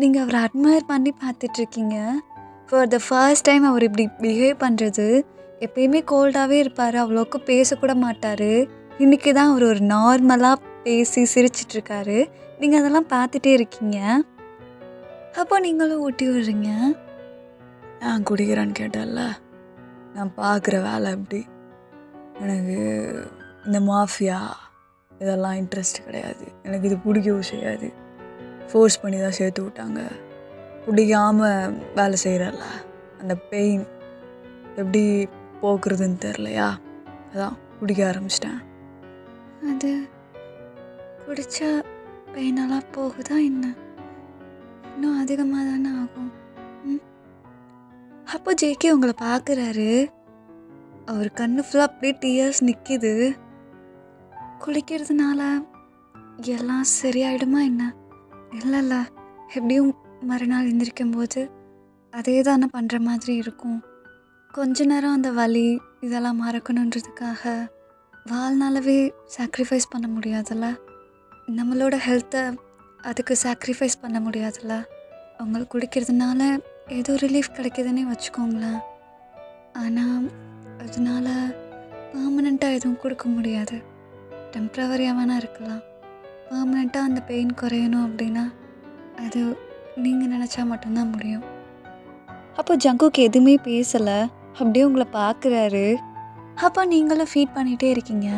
Speaker 1: நீங்கள் அவரை அட்மையர் பண்ணி பார்த்துட்ருக்கீங்க. ஃபார் த ஃபர்ஸ்ட் டைம் அவர் இப்படி பிஹேவ் பண்ணுறது. எப்பயுமே கோல்டாகவே இருப்பார், அவ்வளோக்கு பேசக்கூட மாட்டார். இன்றைக்கி தான் அவர் ஒரு நார்மலாக பேசி சிரிச்சிட்ருக்காரு. நீங்கள் அதெல்லாம் பார்த்துட்டே இருக்கீங்க. அப்போ நீங்களும் ஊட்டி விடுறீங்க.
Speaker 3: நான் குடிக்கிறேன்னு கேட்டேன்ல, நான் பார்க்குற வேலை எப்படி. எனக்கு இந்த மாஃபியா இதெல்லாம் இன்ட்ரெஸ்ட் கிடையாது. எனக்கு இது பிடிக்கவும் செய்யாது. ஃபோர்ஸ் பண்ணி தான் சேர்த்து விட்டாங்க. பிடிக்காமல் வேலை செய்கிறல்ல, அந்த பெயின் எப்படி போக்குறதுன்னு தெரிலையா, அதான் குடிக்க ஆரம்பிச்சிட்டேன்.
Speaker 1: அது குடித்தா பெயினெல்லாம் போகுதா என்ன? இன்னும் அதிகமாக தானே ஆகும். அப்போ ஜேகே உங்களை பார்க்குறாரு. அவர் கண்ணு ஃபுல்லாக அப்படியே டியர்ஸ் நிற்கிது. குளிக்கிறதுனால எல்லாம் சரியாயிடுமா என்ன? இல்லை, எப்படியும் மறுநாள் எந்திரிக்கும் போது அதே தானே பண்ணுற மாதிரி இருக்கும். கொஞ்ச நேரம் அந்த வலி இதெல்லாம் மறக்கணுன்றதுக்காக வாழ்நாளவே சாக்ரிஃபைஸ் பண்ண முடியாதுல்ல. நம்மளோட ஹெல்த்தை அதுக்கு சாக்ரிஃபைஸ் பண்ண முடியாதுல்ல. அவங்களுக்கு குடிக்கிறதுனால ஏதோ ரிலீஃப் கிடைக்குதுன்னே வச்சுக்கோங்களேன். ஆனால் அதனால பர்மனெண்ட்டாக எதுவும் கொடுக்க முடியாது. டெம்ப்ரவரியாக வேணால் இருக்கலாம். பர்மனெண்ட்டாக அந்த பெயின் குறையணும் அப்படின்னா அது நீங்கள் நினச்சா மட்டும்தான் முடியும். அப்போ ஜங்குக்கு எதுவுமே பேசலை, அப்படியே உங்களை பார்க்குறாரு. அப்போ நீங்களும் ஃபீட் பண்ணிகிட்டே இருக்கீங்க.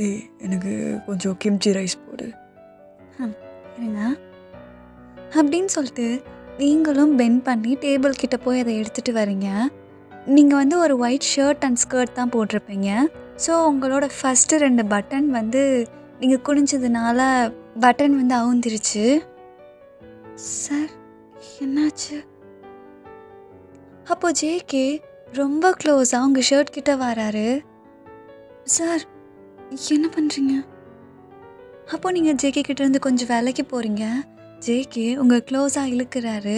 Speaker 3: ஏய், எனக்கு கொஞ்சம் கிம்ச்சி ரைஸ் போடு.
Speaker 1: இருங்க அப்படின்னு சொல்லிட்டு நீங்களும் பெண்ட் பண்ணி டேபிள் கிட்ட போய் அதை எடுத்துகிட்டு வரீங்க. நீங்கள் வந்து ஒரு ஒயிட் ஷர்ட் அண்ட் ஸ்கர்ட் தான் போட்டிருப்பீங்க. ஸோ உங்களோட ஃபஸ்ட்டு 2 பட்டன் வந்து நீங்கள் குனிஞ்சதுனால பட்டன் வந்து அவுந்துருச்சு. சார் என்னாச்சு? அப்போ ஜேகே ரொம்ப க்ளோஸாக உங்கள் ஷர்ட் கிட்ட வராரு. சார் என்ன பண்ணுறீங்க? அப்போ நீங்கள் ஜேகே கிட்டேருந்து கொஞ்சம் விலைக்கு போகிறீங்க. ஜேகே உங்கள் க்ளோஸாக இழுக்கிறாரு.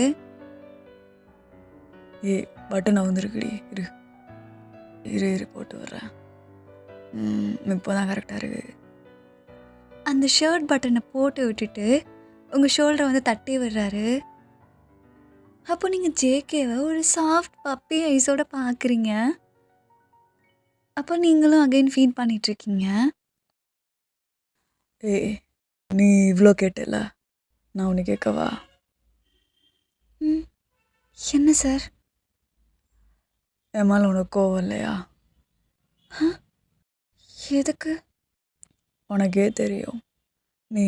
Speaker 3: ஏய், பட்டன் வந்துருக்குடி, இரு போட்டு வர்றேன். இப்போ தான் கரெக்டாக இருக்குது.
Speaker 1: அந்த ஷர்ட் பட்டனை போட்டு விட்டுட்டு உங்கள் ஷோல்டரை வந்து தட்டி விடுறாரு. அப்போ நீங்கள் ஜேகேவை ஒரு சாஃப்ட் பப்பி ஐஸோடு பார்க்குறீங்க. அப்போ நீங்களும் அகைன் ஃபீல் பண்ணிகிட்ருக்கீங்க.
Speaker 3: ஏய், நீ இவ்வளோ கேட்டல, நான் உன்னை கேட்கவா?
Speaker 1: என்ன சார்?
Speaker 3: என் மேலே உனக்கு கோவம் இல்லையா?
Speaker 1: எதுக்கு?
Speaker 3: உனக்கே தெரியும், நீ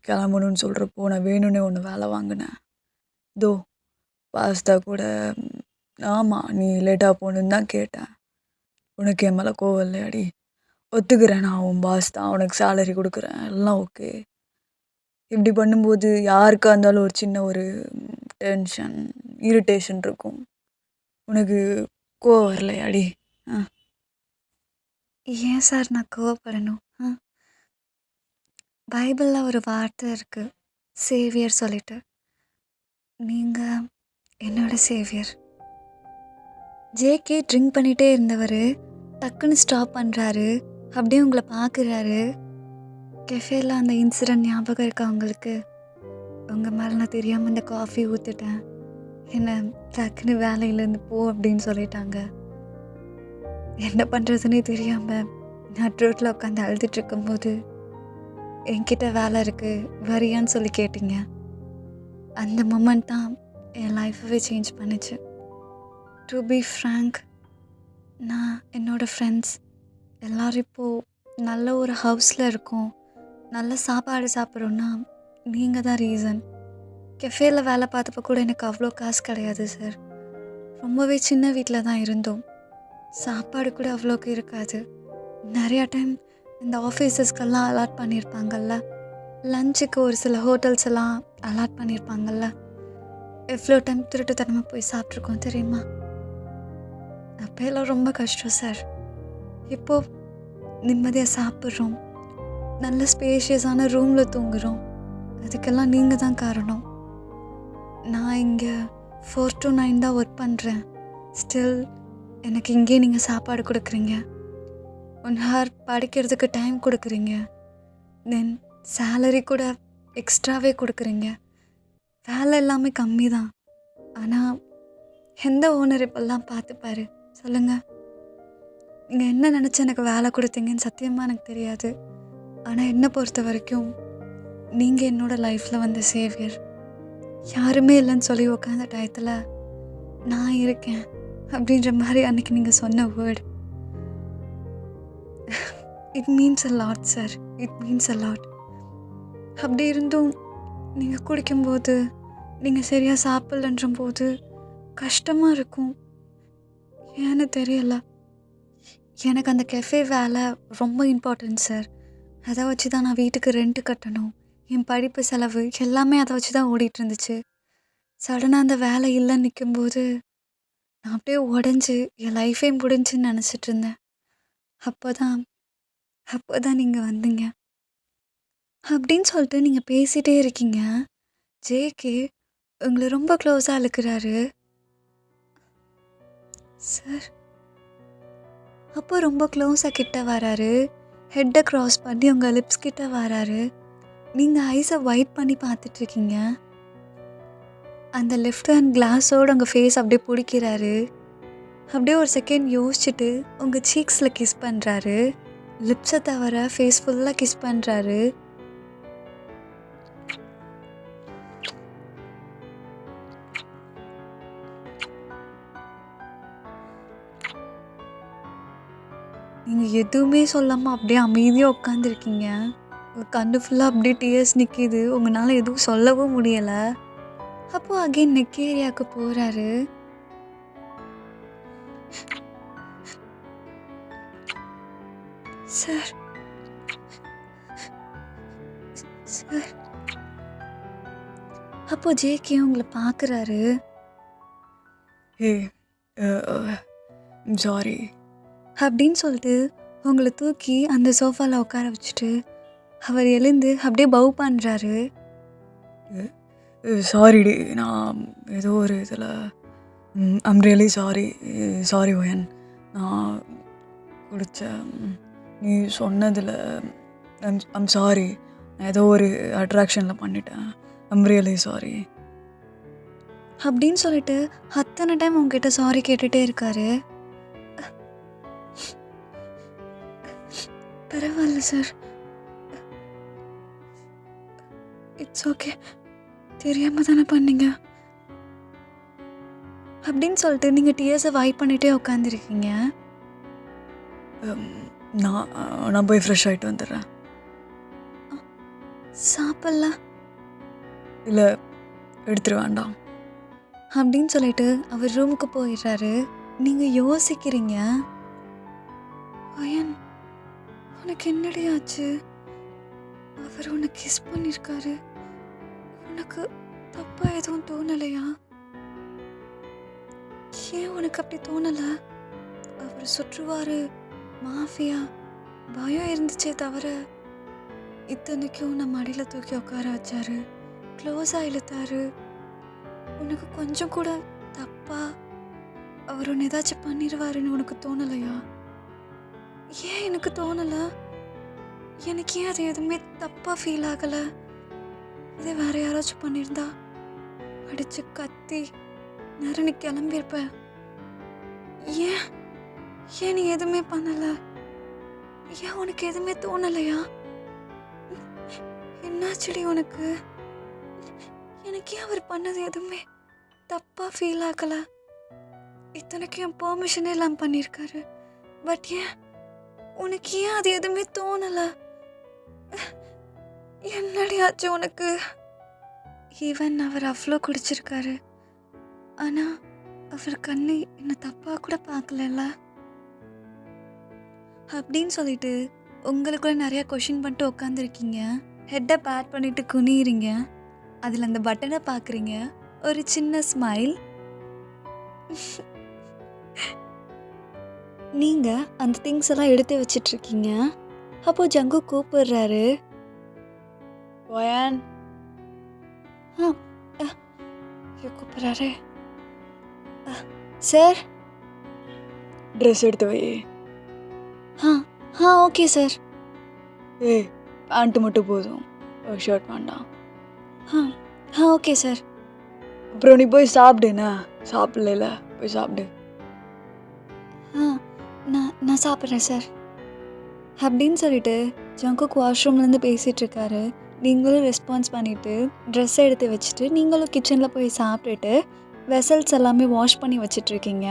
Speaker 3: கிளம்பணுன்னு சொல்கிறப்போ நான் வேணும்னே ஒன்று வேலை வாங்கினேன். தோ பாஸ்தா கூட. ஆமாம், நீ லேட்டாக போகணுன்னு தான் கேட்டேன். உனக்கு என் மேலே கோவம் இல்லையாடி? ஒத்துக்கிறேன், நான் உன் பாஸ் தான், உனக்கு சேலரி கொடுக்குறேன், எல்லாம் ஓகே. இப்படி பண்ணும்போது யாருக்காக இருந்தாலும் ஒரு சின்ன ஒரு டென்ஷன், இரிட்டேஷன் இருக்கும். உனக்கு கோவம் வரலையாடி?
Speaker 1: ஏன் சார் நான் கோவப்படணும்? பைபிளில் ஒரு வார்த்தை இருக்குது, சேவியர் சொல்லிட்டு. நீங்கள் என்னோட சேவியர். ஜேகே ட்ரிங்க் பண்ணிகிட்டே இருந்தவர் டக்குன்னு ஸ்டாப் பண்ணுறாரு. அப்படியே உங்களை பார்க்குறாரு. கெஃபேல அந்த இன்சிடென்ட் ஞாபகம் இருக்கா உங்களுக்கு? உங்கள் மேலே நான் தெரியாமல் இந்த காஃபி ஊற்றிட்டேன். என்ன டக்குன்னு வேலையிலேருந்து போ அப்படின்னு சொல்லிட்டாங்க. என்ன பண்ணுறதுன்னே தெரியாமல் நான் ரோட்டில் உட்காந்து அழுதுட்டு இருக்கும்போது என்கிட்ட வேலை இருக்குது வரியான்னு சொல்லி கேட்டீங்க. அந்த மொமெண்ட் தான் என் லைஃபவே சேஞ்ச் பண்ணுச்சு. டு பி ஃப்ராங்க், நான் என்னோடய ஃப்ரெண்ட்ஸ் எல்லோரும் இப்போது நல்ல ஒரு ஹவுஸில் இருக்கோம், நல்ல சாப்பாடு சாப்பிட்றோன்னா நீங்கள் தான் ரீசன். கெஃபேல வேலை பார்த்தப்போ கூட எனக்கு அவ்வளோ காசு கிடையாது சார். ரொம்பவே சின்ன வீட்டில் தான் இருந்தோம். சாப்பாடு கூட அவ்வளோக்கு இருக்காது. நிறையா டைம் இந்த ஆஃபீஸஸ்க்கெல்லாம் அலாட் பண்ணியிருப்பாங்கல்ல, லஞ்சுக்கு ஒரு சில ஹோட்டல்ஸ் எல்லாம் அலாட் பண்ணியிருப்பாங்கல்ல, எவ்வளோ டைம் திருட்டுத்தனமாக போய் சாப்பிட்ருக்கோம் தெரியுமா? அப்போயெல்லாம் ரொம்ப கஷ்டம் சார். இப்போது நிம்மதியாக சாப்பிட்றோம், நல்ல ஸ்பேஷியஸான ரூமில் தூங்குகிறோம். அதுக்கெல்லாம் நீங்கள் தான் காரணம். நான் இங்கே 4 to 9 தான் ஒர்க் பண்ணுறேன். ஸ்டில் எனக்கு இங்கேயே நீங்கள் சாப்பாடு கொடுக்குறீங்க, 1 hour படிக்கிறதுக்கு டைம் கொடுக்குறீங்க, தென் சேலரி கூட எக்ஸ்ட்ராவே கொடுக்குறீங்க. வேலை எல்லாமே கம்மி தான். ஆனால் எந்த ஓனர் இப்பெல்லாம் பார்த்துப்பாரு சொல்லுங்கள்? நீங்கள் என்ன நினச்சி எனக்கு வேலை கொடுத்தீங்கன்னு சத்தியமாக எனக்கு தெரியாது. ஆனால் என்னை பொறுத்த வரைக்கும் நீங்கள் என்னோடய லைஃப்பில் வந்த சேவியர். யாருமே இல்லைன்னு சொல்லி உட்காந்த டயத்தில் நான் இருக்கேன் அப்படின்ற மாதிரி அன்றைக்கி நீங்கள் சொன்ன word, it means a lot sir, it means a lot. அப்படி இருந்தும் நீங்கள் குடிக்கும்போது, நீங்கள் சரியாக சாப்பிட்லன்ற போது கஷ்டமாக இருக்கும். ஏன்னு தெரியல. எனக்கு அந்த கெஃபே வேலை ரொம்ப இம்பார்ட்டன்ட் சார். அதை வச்சு தான் நான் வீட்டுக்கு ரெண்ட் கட்டணும், என் படிப்பு செலவு எல்லாமே அதை வச்சு தான் ஓடிட்டு இருந்துச்சு. சடனாக அந்த வேலை இல்லைன்னு நிற்கும்போது நான் அப்படியே உடஞ்சி என் லைஃபே முடிஞ்சுன்னு நினச்சிட்டு இருந்தேன். அப்போ தான் நீங்கள் வந்தீங்க. அப்படின்னு சொல்லிட்டு நீங்கள் பேசிகிட்டே இருக்கீங்க. ஜேகே உங்களை ரொம்ப க்ளோஸாக இழுக்கிறாரு சார். அப்போ ரொம்ப க்ளோஸாக கிட்ட வராரு, ஹெட்டை க்ராஸ் பண்ணி உங்கள் லிப்ஸ் கிட்ட வராரு. நீங்கள் ஐஸை ஒயிட் பண்ணி பார்த்துட்ருக்கீங்க. அந்த லெஃப்ட் ஹேண்ட் கிளாஸோடு உங்கள் ஃபேஸ் அப்படியே பிடிக்கிறாரு. அப்படியே ஒரு செகண்ட் யோசிச்சுட்டு உங்கள் சீக்ஸில் கிஸ் பண்ணுறாரு. லிப்ஸை தவிர ஃபேஸ் ஃபுல்லாக கிஸ் பண்ணுறாரு. நீங்கள் எதுவுமே சொல்லாமல் அப்படியே அமைதியாக உட்காந்துருக்கீங்க. உங்கள் கண்ணு ஃபுல்லாக அப்படியே டியர்ஸ் நிற்கிது. உங்களால் எதுவும் சொல்லவும் முடியலை. அப்போது அகெயின் நெக் ஏரியாவுக்கு போகிறாரு. சார் சார் அப்போ ஜேகே உங்களை பார்க்குறாரு.
Speaker 3: ஹே, சாரி
Speaker 1: அப்படின்னு சொல்லிட்டு உங்களை தூக்கி அந்த சோஃபாவில் உட்கார வச்சுட்டு அவர் எழுந்து அப்படியே பவ் பண்ணுறாரு.
Speaker 3: சாரிடி, நான் ஏதோ ஒரு இதில் ஐம் ரியலி சாரி ஓயன். நான் குடித்த நீ சொன்னதில் ஐம் சாரி. நான் ஏதோ ஒரு அட்ராக்ஷனில் பண்ணிட்டேன். ஐம் ரியலி சாரி
Speaker 1: அப்படின்னு சொல்லிட்டு அத்தனை டைம் உங்ககிட்ட சாரி கேட்டுகிட்டே இருக்காரு. பரவாயில்ல சார், இட்ஸ் ஓகே, தெரியாமல் தானே பண்ணீங்க அப்படின்னு சொல்லிட்டு நீங்கள் டியர்ஸை வைப் பண்ணிகிட்டே உட்காந்துருக்கீங்க.
Speaker 3: நான் போய் ஃப்ரெஷ் ஆகிட்டு வந்துடுறேன்.
Speaker 1: சாப்பிட்ல?
Speaker 3: இல்லை, எடுத்துட்டு வேண்டாம்
Speaker 1: அப்படின்னு சொல்லிட்டு அவர் ரூமுக்கு போயிடுறாரு. நீங்கள் யோசிக்கிறீங்க, அயன் உனக்கு என்னடி ஆச்சு? அவர் உன்னை கிஸ் பண்ணியிருக்காரு, உனக்கு தப்பாக எதுவும் தோணலையா? ஏன் உனக்கு அப்படி தோணலை? அவர் சுற்றுவார், மாஃபியா பயம் இருந்துச்சே தவிர இத்தனைக்கும் நம்ம அடியில் தூக்கி உட்கார வச்சாரு, க்ளோஸாக இழுத்தாரு. உனக்கு கொஞ்சம் கூட தப்பா அவர் ஒன்று ஏதாச்சும் பண்ணிடுவாருன்னு உனக்கு தோணலையா? ஏன் எனக்கு தோணலை? எனக்கு ஏன் அது எதுவுமே தப்பாக ஃபீல் ஆகலை? இதே வேற யாராச்சும் பண்ணியிருந்தா அடிச்சு கத்தி நரணி கிளம்பியிருப்ப. ஏன் ஏன் நீ எதுவுமே பண்ணலை? ஏன் உனக்கு எதுவுமே தோணலையா? என்னாச்சுடி உனக்கு? எனக்கு ஏன் அவர் பண்ணது எதுவுமே தப்பாக ஃபீல் ஆகலை? இத்தனைக்கும் என் பெர்மிஷனே இல்லாமல் பண்ணியிருக்காரு. பட் ஏன் உனக்கு ஏன் அது எதுவுமே தோணலை? என்னடி ஆச்சு உனக்கு? ஈவன் அவர் அவ்வளோ குடிச்சிருக்காரு, ஆனால் அவர் கண்ணு என்னை தப்பாக கூட பார்க்கலல்ல அப்படின்னு சொல்லிட்டு உங்களுக்குள்ள நிறையா கொஷின் பண்ணிட்டு உட்காந்துருக்கீங்க. ஹெட்டை பேட் பண்ணிட்டு குனிறீங்க. அதில் அந்த பட்டனை பார்க்குறீங்க. ஒரு சின்ன ஸ்மைல். நீங்கள் அந்த திங்ஸ் எல்லாம் எடுத்து வச்சிட்ருக்கீங்க. அப்போது ஜங்கு கூப்பிடுறாரு.
Speaker 3: போயான்
Speaker 1: கூப்பிட்றாரு. சார்.
Speaker 3: ட்ரெஸ் எடுத்து வை.
Speaker 1: Okay sir.
Speaker 3: ஏய், பேண்ட்டு மட்டும் போதும், ஷர்ட் வேண்டாம்.
Speaker 1: Okay sir.
Speaker 3: அப்புறம் நீ போய் சாப்பிடுண்ணா. சாப்பிடல, போய் சாப்பிடு.
Speaker 1: நான் சாப்பிட்றேன் சார் அப்படின்னு சொல்லிட்டு ஜங்குக் வாஷ்ரூம்லேருந்து பேசிகிட்ருக்காரு. நீங்களும் ரெஸ்பான்ஸ் பண்ணிவிட்டு ட்ரெஸ்ஸை எடுத்து வச்சுட்டு நீங்களும் கிச்சனில் போய் சாப்பிட்டுட்டு வெசல்ஸ் எல்லாமே வாஷ் பண்ணி வச்சிட்ருக்கீங்க.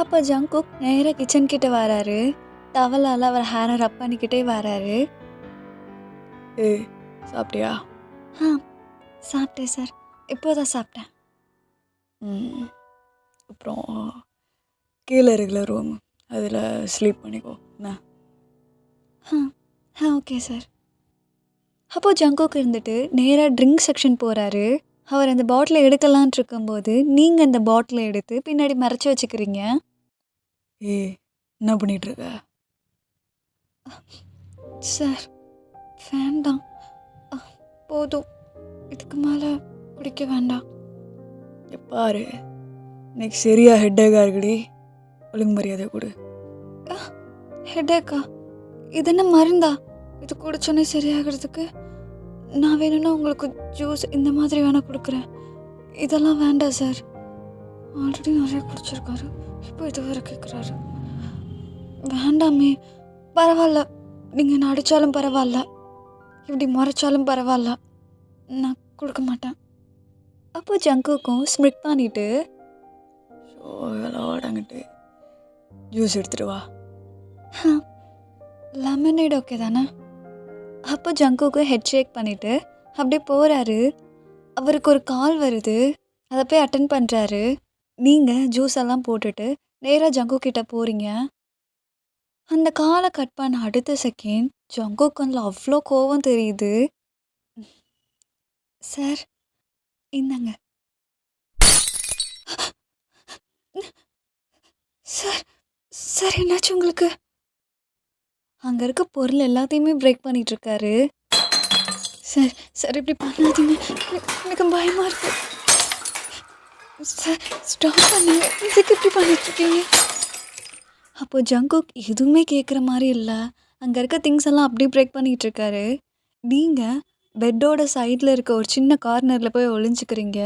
Speaker 1: அப்போ ஜங்குக் நேராக கிச்சன் கிட்டே வராரு. டவலால் அவர் ஹேரை ரப் பண்ணிக்கிட்டே வராரு.
Speaker 3: ஏய், சாப்பிட்டியா?
Speaker 1: சாப்பிட்டேன் சார், இப்போதான் சாப்பிட்டேன்.
Speaker 3: அப்புறம் கீழே இருக்கிற ரூம், அதில் ஸ்லீப் பண்ணிக்கோ. என்ன?
Speaker 1: Okay sir. அப்போது ஜங்குக் இருந்துட்டு நேராக ட்ரிங்க் செக்ஷன் போகிறாரு. அவர் அந்த பாட்டிலை எடுக்கலான் இருக்கும்போது நீங்கள் அந்த பாட்டிலை எடுத்து பின்னாடி மறைச்சி வச்சுக்கிறீங்க.
Speaker 3: ஏய், என்ன பண்ணிகிட்ருக்க?
Speaker 1: சார் வேண்டாம், போதும், இதுக்கு மேலே குடிக்க வேண்டாம்.
Speaker 3: எப்பாரு இன்னைக்கு சரியா ஹெட்டேக்காக இருக்குடி. ஒழுங்கு மரியாதை கொடு.
Speaker 1: ஹெட்டேக்கா? இது என்ன மருந்தா? இது குடிச்சோன்னே சரியாகிறதுக்கு? நான் வேணும்னா உங்களுக்கு ஜூஸ் இந்த மாதிரி வேணால் கொடுக்குறேன். இதெல்லாம் வேண்டாம் சார். ஆல்ரெடி நிறைய குடிச்சிருக்காரு, இப்போ இது வேறு கேட்குறாரு. வேண்டாமே. பரவாயில்ல, நீங்கள் என்ன அடித்தாலும் பரவாயில்ல, இப்படி முறைச்சாலும் பரவாயில்ல, நான் கொடுக்க மாட்டேன். அப்போ ஜங்குக்கும் ஸ்மிட் பண்ணிட்டு
Speaker 3: விளாடங்கிட்டு ஜூஸ் எடுத்துட்டு வா.
Speaker 1: லெமனேட் ஓகே தானே? அப்போ ஜங்குக்கு ஹெட் ஷேக் பண்ணிவிட்டு அப்படியே போகிறாரு. அவருக்கு ஒரு கால் வருது, அதை போய் அட்டன் பண்ணுறாரு. நீங்கள் ஜூஸ் எல்லாம் போட்டுட்டு நேராக ஜங்கு கிட்டே போகிறீங்க. அந்த காலை கட் பண்ண அடுத்த செகண்ட் ஜங்கு கண்ணில் அவ்வளோ கோவம் தெரியுது. சார் இந்தாங்க. சார் சார் என்னாச்சு உங்களுக்கு? அங்கே இருக்க பொருள் எல்லாத்தையுமே பிரேக் பண்ணிகிட்ருக்காரு. சார் சார் இப்படி பண்ணாதீங்க, எனக்கு பயமாக இருக்கு. சார் ஸ்டாப் பண்ணுங்க, இதுக்கு இப்படி பண்ணிட்டுருக்கீங்க? அப்போது ஜங்குக் எதுவுமே கேட்குற மாதிரி இல்லை. அங்கே இருக்க திங்ஸ் எல்லாம் அப்படியே பிரேக் பண்ணிகிட்ருக்காரு. நீங்கள் பெட்டோட சைடில் இருக்க ஒரு சின்ன கார்னரில் போய் ஒளிஞ்சிக்கிறீங்க.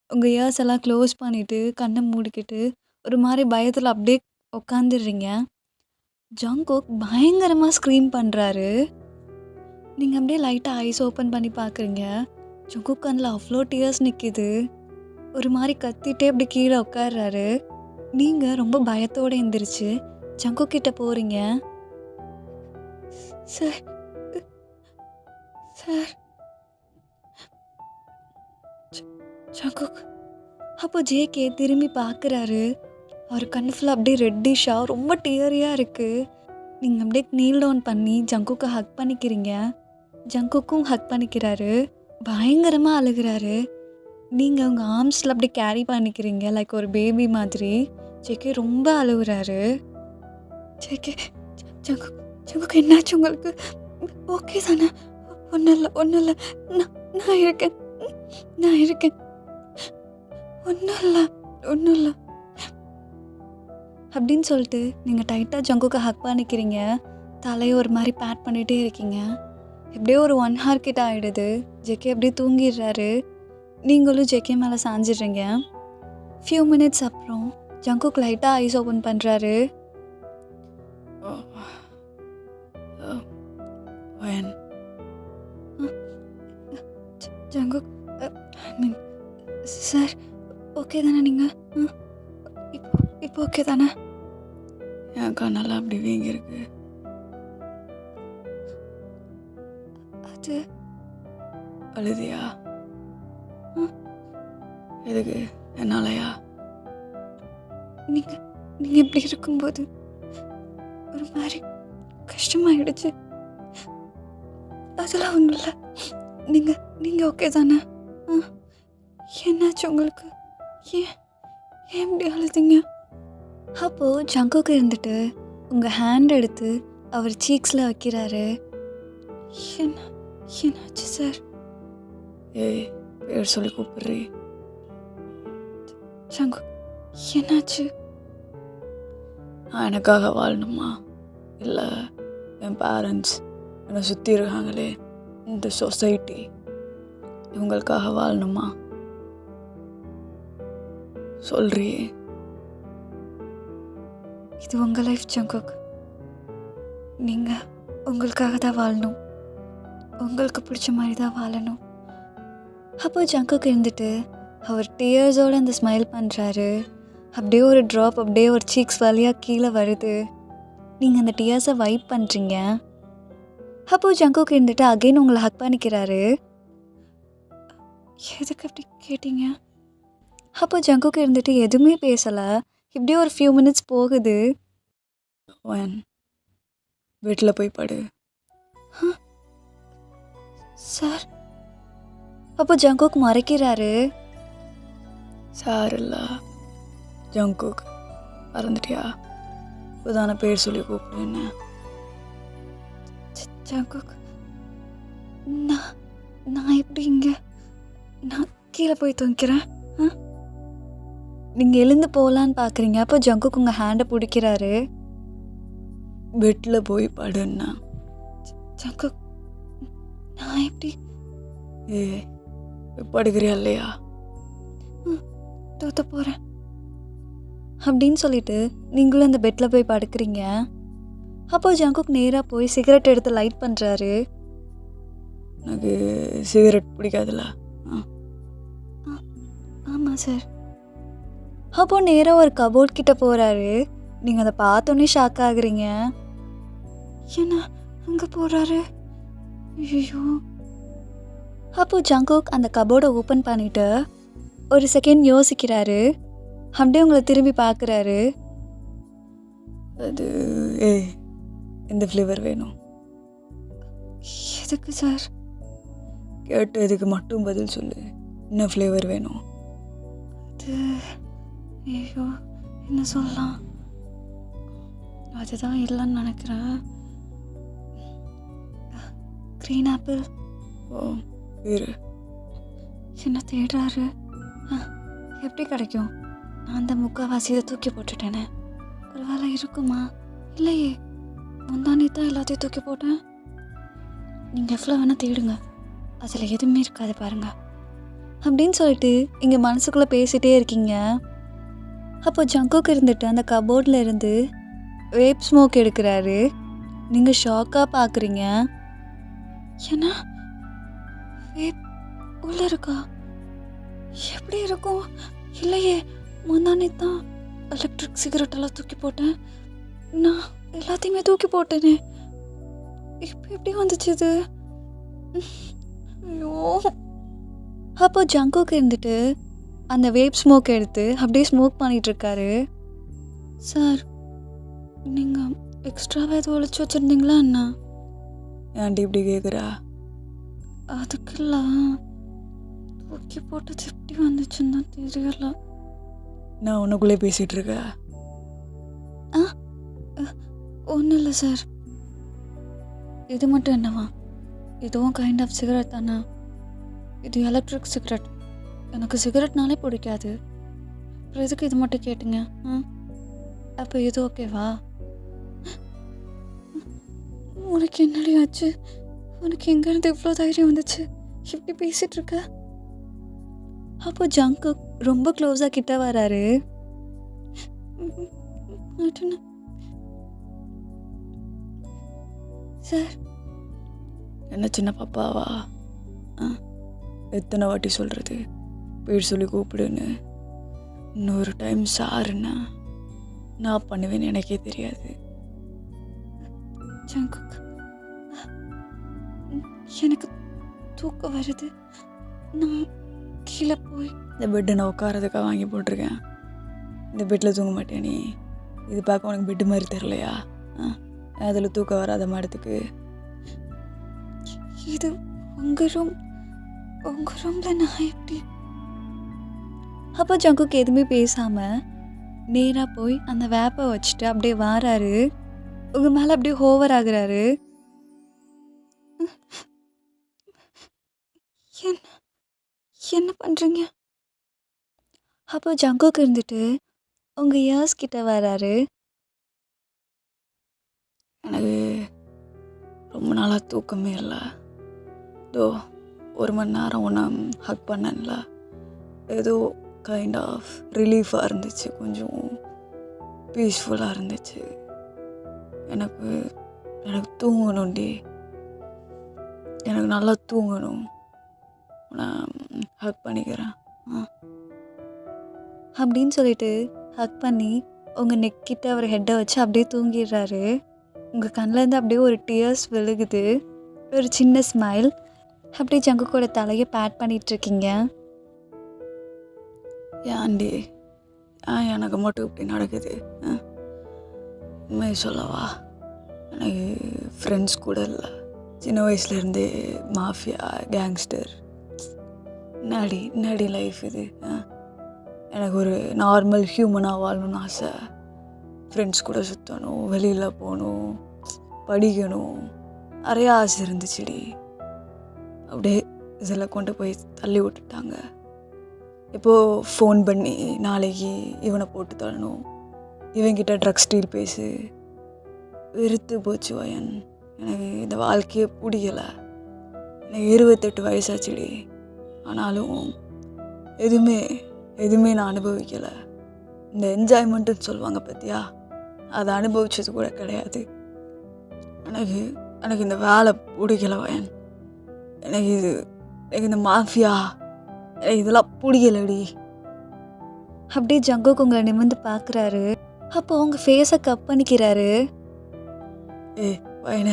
Speaker 1: உங்கள் இயர்ஸ் எல்லாம் க்ளோஸ் பண்ணிவிட்டு கண்ணை மூடிக்கிட்டு ஒரு மாதிரி பயத்தில் அப்படியே உட்காந்துடுறீங்க. ஜங்குக் பயங்கரமாக ஸ்க்ரீம் பண்ணுறாரு. நீங்கள் அப்படியே லைட்டாக ஐஸ் ஓப்பன் பண்ணி பார்க்குறீங்க. ஜங்குக் கண்ணில் அவ்வளோ டியர்ஸ் நிற்கிது. ஒரு மாதிரி கத்திட்டே அப்படி கீழே உட்கார்றாரு. நீங்கள் ரொம்ப பயத்தோடு எந்திரிச்சு ஜங்குக் கிட்ட போகிறீங்க. Sir sir Jungkook. அப்போ ஜேகே திரும்பி பார்க்குறாரு. அவர் கண்ணு ஃபுல்லாக அப்படியே ரெட்டிஷாக ரொம்ப டியரியாக இருக்குது. நீங்கள் அப்படியே நீல் டவுன் பண்ணி ஜங்குக்கை ஹக் பண்ணிக்கிறீங்க. ஜங்குக்கும் ஹக் பண்ணிக்கிறாரு. பயங்கரமாக அழுகிறாரு. நீங்கள் உங்கள் ஆர்ம்ஸில் அப்படி கேரி பண்ணிக்கிறீங்க லைக் ஒரு பேபி மாதிரி. ஜேகே ரொம்ப அழுகுறாரு. ஜேகே ஜங்குக் ஜங்குக் என்னாச்சு உங்களுக்கு? ஓகே தானே? ஒன்றும் இல்லை, நான் இருக்கேன் ஒன்றும் இல்லை அப்படின்னு சொல்லிட்டு நீங்கள் டைட்டாக ஜங்குக்கை ஹக் பண்ணிக்கிறீங்க. தலையை ஒரு மாதிரி பேட் பண்ணிகிட்டே இருக்கீங்க. எப்படியோ ஒரு 1 hour கிட்ட ஆகிடுது. ஜேகே அப்படியே தூங்கிடுறாரு. நீங்களும் ஜேகே மேலே சாஞ்சிடுறீங்க. ஃபியூ மினிட்ஸ் அப்புறம் ஜங்குக் லைட்டாக ஐஸ் ஓப்பன் பண்ணுறாரு.
Speaker 3: ஒயன்
Speaker 1: ஜங்குக் ஐ மீன் சார், ஓகே தானே நீங்கள்? இப்போ ஓகே தானே?
Speaker 3: என் கண்ணெல்லாம் அப்படி வீங்கிருக்கு.
Speaker 1: அது
Speaker 3: அழுதியா? எதுக்கு? என்னாலயா?
Speaker 1: நீங்கள் இப்படி இருக்கும்போது ஒரு மாதிரி கஷ்டமாயிடுச்சு. அதெல்லாம் ஒன்றும் இல்லை. நீங்கள் ஓகே தானே? என்னாச்சு உங்களுக்கு? ஏன் இப்படி அழுதிங்க? அப்போது ஜங்குக்கு இருந்துட்டு உங்கள் ஹேண்ட் எடுத்து அவர் சீக்ஸில் வைக்கிறாரு. என்னாச்சு சார்?
Speaker 3: ஏய், பேர் சொல்லி கூப்பிடுறீ.
Speaker 1: ஜங்கு, என்னாச்சு?
Speaker 3: நான் எனக்காக வாழணுமா? இல்லை என் பேரண்ட்ஸ் என்னை சுற்றி இருக்காங்களே, இந்த சொசைட்டி, இவங்களுக்காக வாழணுமா? சொல்றியே.
Speaker 1: இது உங்கள் லைஃப் ஜங்குக். நீங்கள் உங்களுக்காக தான் வாழணும். உங்களுக்கு பிடிச்ச மாதிரி தான் வாழணும். அப்போ ஜங்குக்கு இருந்துட்டு அவர் டியர்ஸோடு அந்த ஸ்மைல் பண்ணுறாரு. அப்படியே ஒரு ட்ராப் அப்படியே ஒரு சீக்ஸ் வழியாக கீழே வருது. நீங்கள் அந்த டியர்ஸை வைப் பண்ணுறீங்க. அப்போது ஜங்குக்கு இருந்துட்டு அகைன் உங்களை ஹக் பண்ணிக்கிறாரு. எதுக்கு அப்படி கேட்டீங்க? அப்போ ஜங்குக்கு இருந்துட்டு எதுவுமே பேசலை. இப்படியே ஒரு ஃபியூ மினிட்ஸ் போகுது.
Speaker 3: ஒயன், வீட்டில் போய் படு.
Speaker 1: சார், அப்போ ஜங்குக் மறைக்கிறாரு.
Speaker 3: சார் இல்லை, ஜங்குக். மறந்துட்டியா? இப்போதான பேர் சொல்லி கூப்பிடுன்னு.
Speaker 1: ஜங்குக், நான் எப்படி இங்கே? நான் கீழே போய் தூங்கிக்கிறேன். நீங்கள் எழுந்து போகலான்னு பார்க்குறீங்க. அப்போ ஜங்குக் உங்கள் ஹேண்டை பிடிக்கிறாரு.
Speaker 3: பெட்டில் போய் படுன்னா.
Speaker 1: ஜங்குக், நான் எப்படி?
Speaker 3: ஏ, போய் படுக்கிறியா இல்லையா?
Speaker 1: தூத்த போகிறேன் அப்படின்னு சொல்லிட்டு நீங்களும் அந்த பெட்டில் போய் படுக்கிறீங்க. அப்போ ஜங்குக் நேராக போய் சிகரெட் எடுத்து லைட் பண்ணுறாரு.
Speaker 3: எனக்கு சிகரெட் பிடிக்காதுல்ல.
Speaker 1: ஆமாம் சார். அப்போ நேராக ஒரு கபோர்ட் கிட்ட போகிறாரு. நீங்கள் அதை பார்த்தோன்னே ஷாக் ஆகுறீங்க. என்ன அங்கே போகிறாரு? ஐயோ. அப்போ ஜங்குக் அந்த கபோர்டை ஓப்பன் பண்ணிவிட்டு ஒரு செகண்ட் யோசிக்கிறாரு. அப்படியே உங்களை திரும்பி பார்க்குறாரு.
Speaker 3: அது எந்த ஃப்ளேவர் வேணும்?
Speaker 1: எதுக்கு சார்?
Speaker 3: கேட்டதுக்கு மட்டும் பதில் சொல்லு. என்ன ஃப்ளேவர் வேணும்?
Speaker 1: அது ஐயோ, என்ன சொல்லலாம்? அதுதான் இல்லைன்னு நினைக்கிறேன். Green apple.
Speaker 3: ஓ, இரு.
Speaker 1: என்ன தேடுறாரு? எப்படி கிடைக்கும்? நான் அந்த முக்கால்வாசி இதை தூக்கி போட்டுட்டேனே. ஒரு வேலை இருக்குமா? இல்லையே, முந்தானே தான் எல்லாத்தையும் தூக்கி போட்டேன். நீங்கள் எவ்வளோ வேணால் தேடுங்க, அதில் எதுவுமே இருக்காது பாருங்க அப்படின்னு சொல்லிட்டு இங்கே மனசுக்குள்ளே பேசிகிட்டே இருக்கீங்க. அப்போ ஜங்குக்கு இருந்துட்டு அந்த கபோர்டில் இருந்து வேப் ஸ்மோக் எடுக்கிறாரு. நீங்கள் ஷாக்காக பார்க்குறீங்க. ஏன்னா வேப் உள்ளே இருக்கா? எப்படி இருக்கும்? இல்லையே, முந்தானே தான் எலக்ட்ரிக் சிகரெட் எல்லாம் தூக்கி போட்டேன். நான் எல்லாத்தையுமே தூக்கி போட்டேனே. இப்போ எப்படி வந்துச்சு இது? ஐயோ. அப்போ ஜங்குக்கு இருந்துட்டு அந்த வேப் ஸ்மோக் எடுத்து அப்படியே ஸ்மோக் பண்ணிகிட்ருக்காரு. சார், நீங்கள் எக்ஸ்ட்ராவாக எதுவும் ஒழிச்சு வச்சுருந்தீங்களா என்ன?
Speaker 3: ஏன்டி இப்படி கேட்குறா?
Speaker 1: அதுக்கெல்லாம் தூக்கி போட்டது எப்படி வந்துச்சுன்னு தான் தெரியல.
Speaker 3: நான் உனக்குள்ளே பேசிகிட்டு இருக்க.
Speaker 1: ஒன்றும் இல்லை சார். இது மட்டும் என்னவா? இதுவும் கைண்ட் ஆஃப் சிகரெட் தானே? இது எலக்ட்ரிக் சிகரெட். எனக்கு சிகரெட்னாலே பிடிக்காது. அப்புறம் எதுக்கு இது மட்டும் கேட்டுங்க? அப்போ இது ஓகேவா? உனக்கு என்னடி ஆச்சு? உனக்கு எங்கேருந்து இவ்வளோ தைரியம் வந்துச்சு? இப்படி பேசிட்டு இருக்க? அப்போ ஜங்குக் ரொம்ப க்ளோஸாக கிட்ட வராரு. மாட்டேன்னு. சார்,
Speaker 3: என்ன சின்ன பாப்பாவா? எத்தனை வாட்டி சொல்கிறது பேர் சொல்லி கூப்பிடுன்னு? இன்னொரு டைம் சாருன்னா நான் பண்ணுவேன்னு எனக்கே தெரியாது.
Speaker 1: ஜங்குக், எனக்கு தூக்கம் வருது. நான் கீழே போய்
Speaker 3: இந்த பெட்டை நான் உட்காரதுக்காக வாங்கி போட்டிருக்கேன். இந்த பெட்டில் தூங்க மாட்டேன் நீ? இது பார்க்க உனக்கு பெட்டு மாதிரி தெரிலையா? அதில் தூக்கம் வராத மாடத்துக்கு.
Speaker 1: இது உங்கள் ரூம். உங்கள் ரூமில் நான் எப்படி? அப்போ ஜங்குக்கு எதுவுமே பேசாமல் நேராக போய் அந்த வேப்பை வச்சுட்டு அப்படியே வாராரு. உங்கள் மேலே அப்படியே ஹோவர் ஆகுறாரு. என்ன என்ன பண்ணுறீங்க? அப்போ ஜங்குக்கு இருந்துட்டு உங்கள் இயர்ஸ் கிட்ட வராரு.
Speaker 3: எனக்கு ரொம்ப நாளாக தூக்கமே இல்லை. ஏதோ 1 மணி நேரம் ஒன்று ஹக் பண்ணல, ஏதோ கைண்ட் ஆஃப் ரிலீஃபாக இருந்துச்சு, கொஞ்சம் பீஸ்ஃபுல்லாக இருந்துச்சு. எனக்கு எனக்கு தூங்கணும்டி, எனக்கு நல்லா தூங்கணும். நான் ஹக் பண்ணிக்கிறேன்.
Speaker 1: அப்படின்னு சொல்லிட்டு ஹக் பண்ணி உங்கள் நெக்கிட்ட அவர் ஹெட்டை வச்சு அப்படியே தூங்கிடுறாரு. உங்கள் கண்ணிலேருந்து அப்படியே ஒரு டியர்ஸ் விழுகுது. ஒரு சின்ன ஸ்மைல். அப்படியே ஜங்குக்கோட தலையை பேட் பண்ணிகிட்ருக்கீங்க.
Speaker 3: ஏன்டி எனக்கு மட்டும் இப்படி நடக்குது? உண்மை சொல்லவா, எனக்கு ஃப்ரெண்ட்ஸ் கூட இல்லை. சின்ன வயசுலேருந்தே மாஃபியா, கேங்ஸ்டர். நடி லைஃப் இது. எனக்கு ஒரு நார்மல் ஹியூமனாக வாழணும்னு ஆசை. ஃப்ரெண்ட்ஸ் கூட சுற்றணும், வெளியில் போகணும், படிக்கணும், நிறையா ஆசை இருந்துச்சுடி. அப்படியே இதில் கொண்டு போய் தள்ளி விட்டுட்டாங்க. இப்போது ஃபோன் பண்ணி நாளைக்கு இவனை போட்டு தள்ளணும், இவங்கிட்ட ட்ரக்ஸ் டீல் பேசு. வெறுத்து போச்சு வயன். எனக்கு இந்த வாழ்க்கையே பிடிக்கலை. எனக்கு 28 வயசாச்சுடி. ஆனாலும் எதுவுமே நான் அனுபவிக்கலை. இந்த என்ஜாய்மெண்ட்டுன்னு சொல்லுவாங்க பார்த்தியா, அதை அனுபவிச்சது கூட கிடையாது. எனக்கு இந்த வேலை பிடிக்கல வயன். எனக்கு இந்த மாஃபியா, எனக்கு இதெல்லாம் பிடிக்கலடி.
Speaker 1: அப்படியே ஜங்குக்கு உங்களை நிமிர்ந்து பார்க்குறாரு. அப்போ உங்கள் ஃபேஸை கப் பண்ணிக்கிறாரு.
Speaker 3: வயன,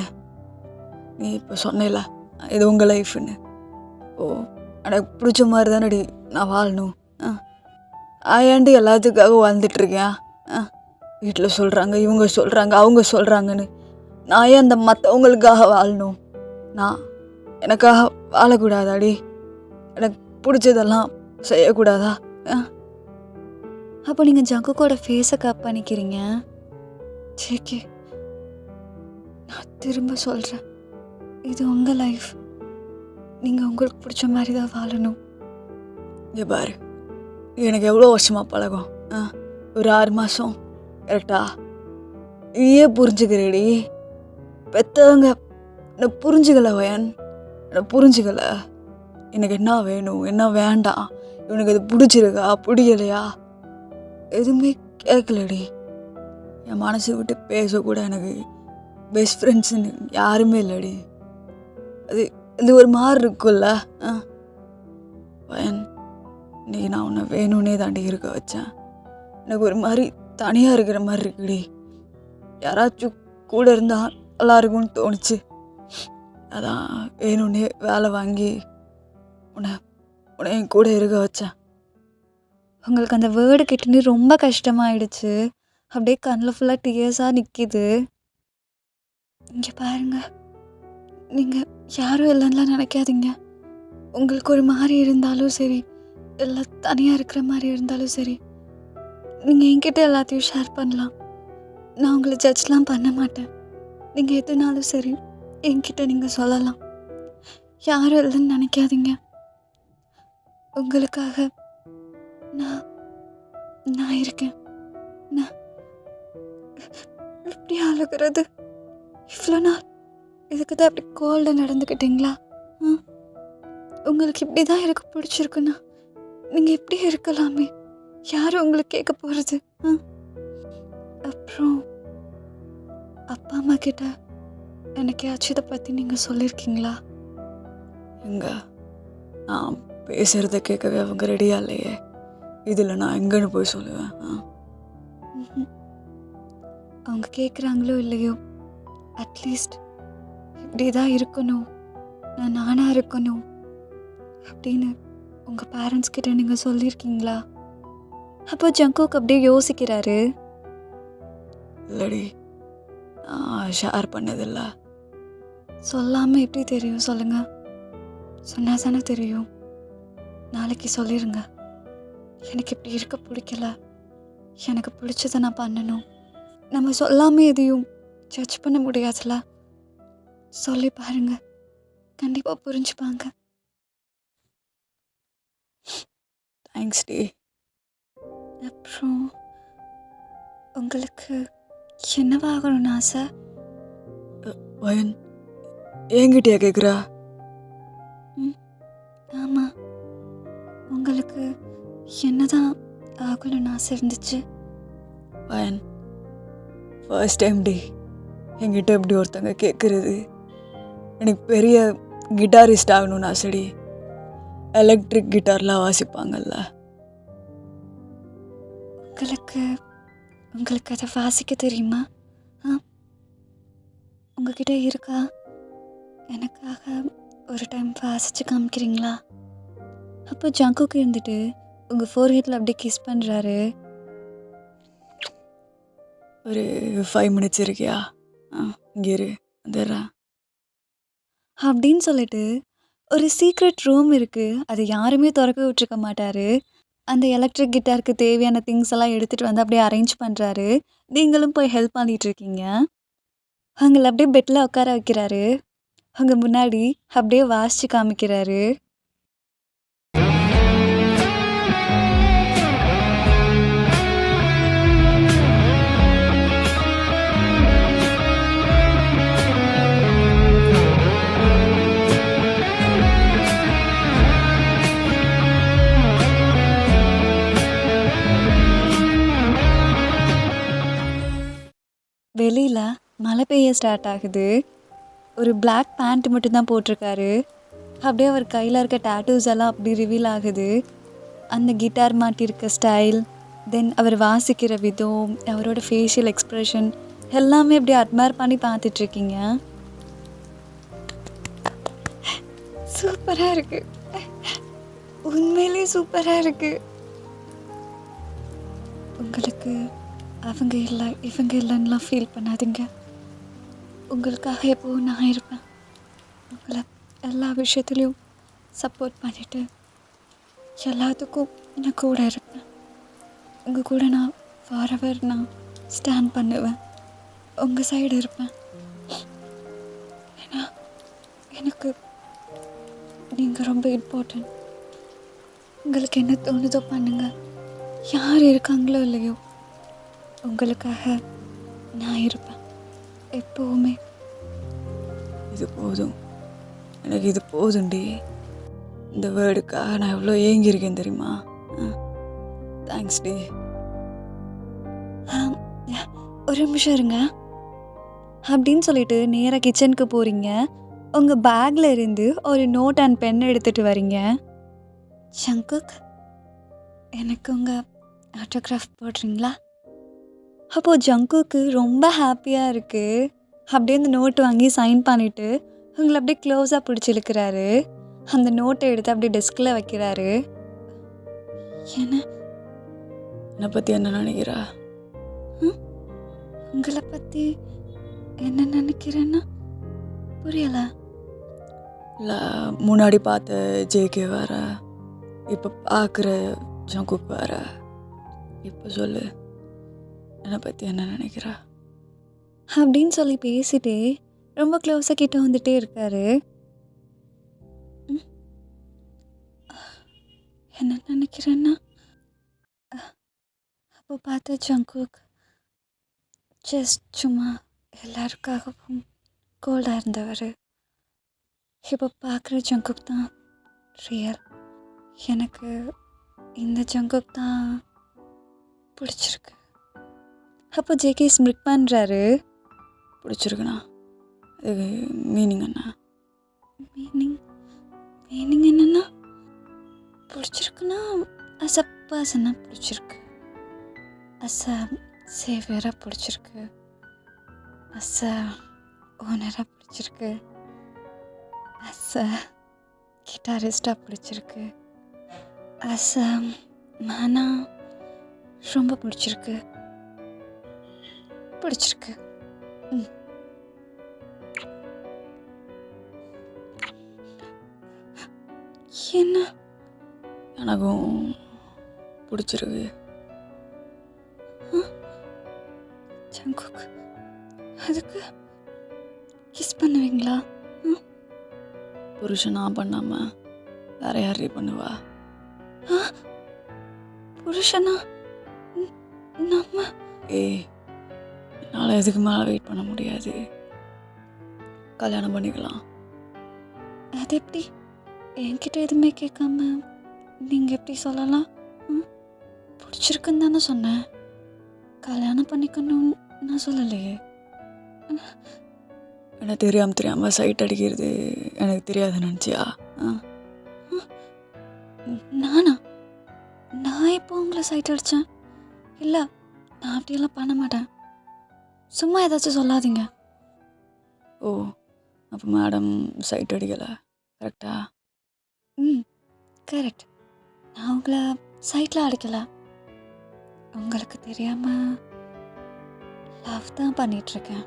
Speaker 3: நீ இப்போ சொன்னல இது உங்கள் லைஃப்னு. எனக்கு பிடிச்ச மாதிரி தானடி நான் வாழணும். ஆயாண்டு எல்லாத்துக்காக வாழ்ந்துட்டுருக்கேன். வீட்டில் சொல்கிறாங்க, இவங்க சொல்கிறாங்க, அவங்க சொல்கிறாங்கன்னு நான் ஏன் அந்த மற்றவங்களுக்காக வாழணும்? நான் எனக்காக வாழக்கூடாதாடி? எனக்கு பிடிச்சதெல்லாம் செய்யக்கூடாதா?
Speaker 1: அப்போ நீங்கள் ஜங்குக்கோட ஃபேஸை கப் பண்ணிக்கிறீங்க. சேக்கே, நான் திரும்ப சொல்கிறேன், இது உங்கள் லைஃப். நீங்கள் உங்களுக்கு பிடிச்ச மாதிரி தான் வாழணும்.
Speaker 3: இங்கே பாரு, எனக்கு எவ்வளோ வருஷமாக பழகம்? ஒரு 6 மாதம் கரெக்டா? நீயே புரிஞ்சுக்கிறேடி. பெற்றவங்க என்னை புரிஞ்சுக்கல வயன், என்னை புரிஞ்சுக்கல. எனக்கு என்ன வேணும், என்ன வேண்டாம், இவனுக்கு இது பிடிச்சிருக்கா பிடிக்கலையா, எதுவுமே கேட்கலடி. என் மனசை விட்டு பேசக்கூட எனக்கு பெஸ்ட் ஃப்ரெண்ட்ஸுன்னு யாருமே இல்லடி. அது ஒரு மாதிரி இருக்குல்ல. வயன், இன்றைக்கி நான் உன்னை வேணும்னே தாண்டி இருக்க வச்சேன். எனக்கு ஒரு மாதிரி தனியாக இருக்கிற மாதிரி இருக்குடி. யாராச்சும் கூட இருந்தால் நல்லா இருக்கும்னு தோணுச்சு. அதான் வேணும்னே வேலை வாங்கி உன்னை என் கூட இருக்க வச்சேன்.
Speaker 1: உங்களுக்கு அந்த வேர்டு கேட்டுன்னு ரொம்ப கஷ்டமாயிடுச்சு. அப்படியே கண்ணில் ஃபுல்லாக டியர்ஸாக நிற்கிது. இங்கே பாருங்க, நீங்கள் யாரும் இல்லைன்னுலாம் நினைக்காதீங்க. உங்களுக்கு ஒரு மாதிரி இருந்தாலும் சரி, இல்லை தனியாக இருக்கிற மாதிரி இருந்தாலும் சரி, நீங்கள் என்கிட்ட எல்லாத்தையும் ஷேர் பண்ணலாம். நான் உங்களை ஜட்ஜ்லாம் பண்ண மாட்டேன். நீங்கள் எதுனாலும் சரி என்கிட்ட நீங்கள் சொல்லலாம். யாரும் இல்லைன்னு நினைக்காதீங்க. உங்களுக்காக நான் இருக்கேன். நான் எப்படி அழுகிறது? இவ்வளோ நாள் இதுக்கு தான் அப்படி கோல்டாக நடந்துக்கிட்டீங்களா? ஆ, உங்களுக்கு இப்படி தான் எனக்கு பிடிச்சிருக்குன்னா நீங்கள் இப்படி இருக்கலாமே. யாரும் உங்களுக்கு கேட்க போகிறது? ஆ, அப்புறம் அப்பா அம்மா கிட்ட எனக்கையாச்சும் இதை பற்றி நீங்கள் சொல்லியிருக்கீங்களா?
Speaker 3: எங்க நான் பேசுகிறத கேட்கவே அவங்க ரெடியா இல்லையே. இதில் நான் எங்கன்னு போய் சொல்லுவேன்?
Speaker 1: ம்ஹும். அவங்க கேட்குறாங்களோ இல்லையோ, அட்லீஸ்ட் இப்படி தான் இருக்கணும், நான் நானாக இருக்கணும் அப்படின்னு உங்கள் பேரண்ட்ஸ் கிட்ட நீங்கள் சொல்லியிருக்கீங்களா? அப்போ ஜங்குக் அப்படியே யோசிக்கிறாரு.
Speaker 3: இல்லடி, நான் ஷேர் பண்ணதில்ல.
Speaker 1: சொல்லாமல் எப்படி தெரியும் சொல்லுங்க? சொன்னா தானே தெரியும். நாளைக்கு சொல்லிடுங்க. எனக்கு இப்படி இருக்க பிடிக்கல, எனக்கு பிடிச்சதை நான் பண்ணணும். நம்ம சொல்லாமல் எதையும் ஜட்ஜ் பண்ண முடியாதுல்ல. சொல்லி பாருங்க, கண்டிப்பாக புரிஞ்சுப்பாங்க.
Speaker 3: தேங்க்ஸ் டி.
Speaker 1: அப்புறம் உங்களுக்கு என்னவாகணும்னு ஆசை?
Speaker 3: வயன் என்கிட்டயா கேட்குறா?
Speaker 1: ஆமாம், உங்களுக்கு என்னதான் ஆகணும்னு ஆசை இருந்துச்சு?
Speaker 3: வயன் ஃபர்ஸ்ட் டைம் டி என்கிட்ட இப்படி ஒருத்தங்க கேட்குறது. எனக்கு பெரிய கிட்டாரிஸ்ட் ஆகணும்னு ஆசைடி. எலக்ட்ரிக் கிட்டார்லாம் வாசிப்பாங்கல்ல.
Speaker 1: உங்களுக்கு அதை வாசிக்க தெரியுமா? ஆ, உங்ககிட்ட இருக்கா? எனக்காக ஒரு டைம் வாசிச்சு காமிக்கிறீங்களா? அப்போ ஜங்குக்கு இருந்துட்டு உங்கள் ஃபோர்ஹெட்டில் அப்படியே கிஸ் பண்ணுறாரு.
Speaker 3: ஒரு 5 மினிட்ஸ் இருக்கியா? இங்கே இரு, வந்துடுறேன்.
Speaker 1: அப்படின்னு சொல்லிட்டு ஒரு சீக்ரெட் ரூம் இருக்குது, அதை யாருமே திறக்க விட்டுருக்க மாட்டார். அந்த எலக்ட்ரிக் கிட்டாருக்கு தேவையான திங்ஸ் எல்லாம் எடுத்துகிட்டு வந்து அப்படியே அரேஞ்ச் பண்ணுறாரு. நீங்களும் போய் ஹெல்ப் பண்ணிகிட்ருக்கீங்க. அவங்கள அப்படியே பெட்டில் உட்கார வைக்கிறாரு. அவங்க முன்னாடி அப்படியே வாசித்து காமிக்கிறாரு. வெளியில் மழை பெய்ய ஸ்டார்ட் ஆகுது. ஒரு பிளாக் பேண்ட் மட்டும்தான் போட்டிருக்காரு. அப்படியே அவர் கையில் இருக்க டேட்டூஸ் எல்லாம் அப்படி ரிவீல் ஆகுது. அந்த கிட்டார் மாட்டியிருக்க ஸ்டைல், தென் அவர் வாசிக்கிற விதம், அவரோட ஃபேஷியல் எக்ஸ்ப்ரெஷன் எல்லாமே அப்படியே அட்மையர் பண்ணி பார்த்துட்ருக்கீங்க. சூப்பராக இருக்குது, உண்மையிலே சூப்பராக இருக்குது. உங்களுக்கு அவங்க இல்லை இவங்க இல்லைன்னுலாம் ஃபீல் பண்ணாதீங்க. உங்களுக்காக எப்போவும் நான் இருப்பேன். உங்களை எல்லா விஷயத்துலையும் சப்போர்ட் பண்ணிவிட்டு எல்லாத்துக்கும் நான் கூட இருப்பேன். உங்கள் கூட நான் ஃபாரெவர் நான் ஸ்டாண்ட் பண்ணுவேன், உங்கள் சைடு இருப்பேன். ஏன்னா எனக்கு நீங்கள் ரொம்ப இம்பார்ட்டன்ட். உங்களுக்கு என்ன தோணுதோ பண்ணுங்கள். யார் இருக்காங்களோ இல்லையோ, உங்களுக்காக நான் இருப்பேன் எப்போவுமே.
Speaker 3: இது போதும், எனக்கு இது போதும்டி. இந்த வேர்டுக்காக நான் எவ்வளோ ஏங்கியிருக்கேன் தெரியுமா? தேங்க்ஸ் டி.
Speaker 1: ஒரு நிமிஷம் இருங்க அப்படின்னு சொல்லிட்டு நேராக கிச்சனுக்கு போகிறீங்க. உங்கள் பேக்கில் இருந்து ஒரு நோட் அண்ட் பென் எடுத்துகிட்டு வரீங்க. ஜங்குக், எனக்கு உங்கள் ஆட்டோகிராஃப் போடுறீங்களா? அப்போது ஜங்குக்கு ரொம்ப ஹாப்பியாக இருக்குது. அப்படியே அந்த நோட்டு வாங்கி சைன் பண்ணிவிட்டு உங்களை அப்படியே க்ளோஸாக பிடிச்சி இழுக்கிறாரு. அந்த நோட்டை எடுத்து அப்படியே டெஸ்கில் வைக்கிறாரு.
Speaker 3: என்னை பற்றி என்ன நினைக்கிறா?
Speaker 1: உங்களை பற்றி என்ன நினைக்கிறேன்னா புரியலை.
Speaker 3: இல்லை, முன்னாடி பார்த்த ஜேகே வேற, இப்போ பார்க்குற ஜங்குக் வேற. இப்போ சொல்லு, என்னை பற்றி என்ன நினைக்கிறா?
Speaker 1: அப்படின்னு சொல்லி பேசிட்டே ரொம்ப க்ளோஸாக கிட்ட வந்துட்டே இருக்காரு. என்ன நினைக்கிறேன்னா, அப்போ பார்த்த ஜங்குக் ஜஸ்ட் சும்மா எல்லாருக்காகவும் கோல்டாக இருந்தவர் இப்போ பார்க்குற ஜங்குக் தான் ரியல். எனக்கு இந்த ஜங்குக் தான் பிடிச்சிருக்கு. அப்போ ஜேகே ஸ்மிரிக் பண்ணுறாரு.
Speaker 3: பிடிச்சிருக்குண்ணா. இது மீனிங் என்ன?
Speaker 1: மீனிங் என்னென்னா பிடிச்சிருக்குன்னா அஸ் அ பர்சனாக பிடிச்சிருக்கு, அஸ் அ சேவியராக பிடிச்சிருக்கு, அஸ் அ ஓனராக பிடிச்சிருக்கு, அஸ் அ கிட்டாரிஸ்டாக பிடிச்சிருக்கு, அஸ் அ மேனாக ரொம்ப பிடிச்சிருக்கு. என்ன?
Speaker 3: எனக்கும் பிடிச்சிருக்கு.
Speaker 1: ஜங்குக் அதுக்கு கிஸ் பண்ணுவீங்களா?
Speaker 3: புருஷனா பண்ணாமல் வேற யாரே பண்ணுவா?
Speaker 1: புருஷனா? நம்ம
Speaker 3: என்னால் எதுக்கு மேலே வெயிட் பண்ண முடியாது. கல்யாணம் பண்ணிக்கலாம்.
Speaker 1: அது எப்படி? என்கிட்ட எதுவுமே கேட்காம நீங்கள் எப்படி சொல்லலாம்? பிடிச்சிருக்குன்னு தானே சொன்னேன். கல்யாணம் பண்ணிக்கணும்னு நான் சொல்லலையே.
Speaker 3: எனக்கு தெரியாமல் சைட் அடிக்கிறது எனக்கு தெரியாது நினச்சியா?
Speaker 1: நானா? நான் இப்போ உங்களை சைட் அடித்தேன்? இல்லை, நான் அப்படியெல்லாம் பண்ண மாட்டேன். சும்மா ஏதாச்சும் சொல்லாதீங்க.
Speaker 3: ஓ, அப்போ மேடம் சைட் அடிக்கலை, கரெக்டா?
Speaker 1: கரெக்ட். நான் உங்களை சைட்டில் அடிக்கலை. உங்களுக்கு தெரியாமல் லவ் தான் பண்ணிகிட்ருக்கேன்.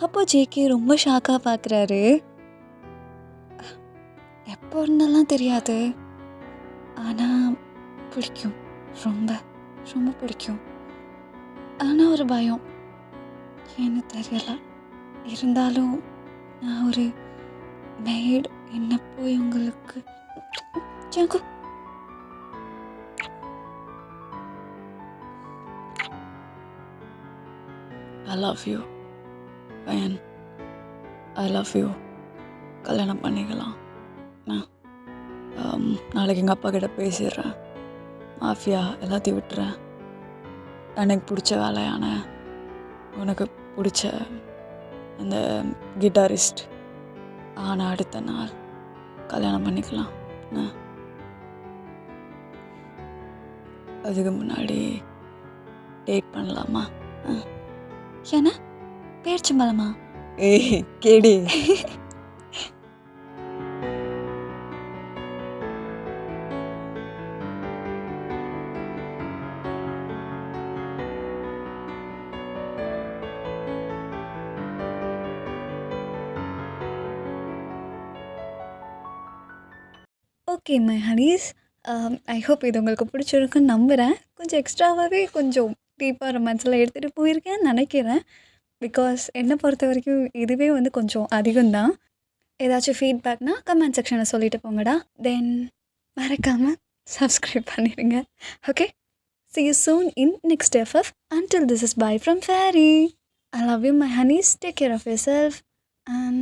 Speaker 1: அப்போ ஜேகே ரொம்ப ஷாக்காக பார்க்குறாரு. எப்போ இருந்தெல்லாம் தெரியாது, ஆனால் பிடிக்கும், ரொம்ப ரொம்ப பிடிக்கும். ஆனால் ஒரு பயம், ஏன்னு தெரியலை. இருந்தாலும் நான் ஒரு மெய்ட், என்ன போய் உங்களுக்கு ஜங்கு
Speaker 3: ஐ லவ் யூ பையன், ஐ லவ் யூ. கல்யாணம் பண்ணிக்கலாம். நாளைக்கு எங்கள் அப்பா கிட்ட பேசிடுறேன். மாஃபியா எல்லாத்தையும் விட்டுறேன். எனக்கு பிடிச்ச வேலையான உனக்கு பிடிச்ச அந்த கிட்டாரிஸ்ட் ஆனால் அடுத்த நாள் கல்யாணம் பண்ணிக்கலாம். அதுக்கு முன்னாடி டேட் பண்ணலாமா?
Speaker 1: ஏன்னா பேர்ச்சம்பழமா?
Speaker 3: கேடி.
Speaker 1: Okay my honeys, I hope இது உங்களுக்கு பிடிச்சிருக்குன்னு நம்புகிறேன். கொஞ்சம் எக்ஸ்ட்ராவாகவே கொஞ்சம் டீப்பாக ரொமான்ஸில் எடுத்துகிட்டு போயிருக்கேன்னு நினைக்கிறேன். பிகாஸ் என்னை பொறுத்த வரைக்கும் இதுவே வந்து கொஞ்சம் அதிகம்தான். ஏதாச்சும் ஃபீட்பேக்னால் கமெண்ட் செக்ஷனில் சொல்லிட்டு போங்கடா. தென் மறக்காமல் சப்ஸ்கிரைப் பண்ணிடுங்க. Okay, see you soon in next FF. Until this is bye from Fairy. I love you my honeys. Take care of yourself and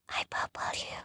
Speaker 1: I purple you.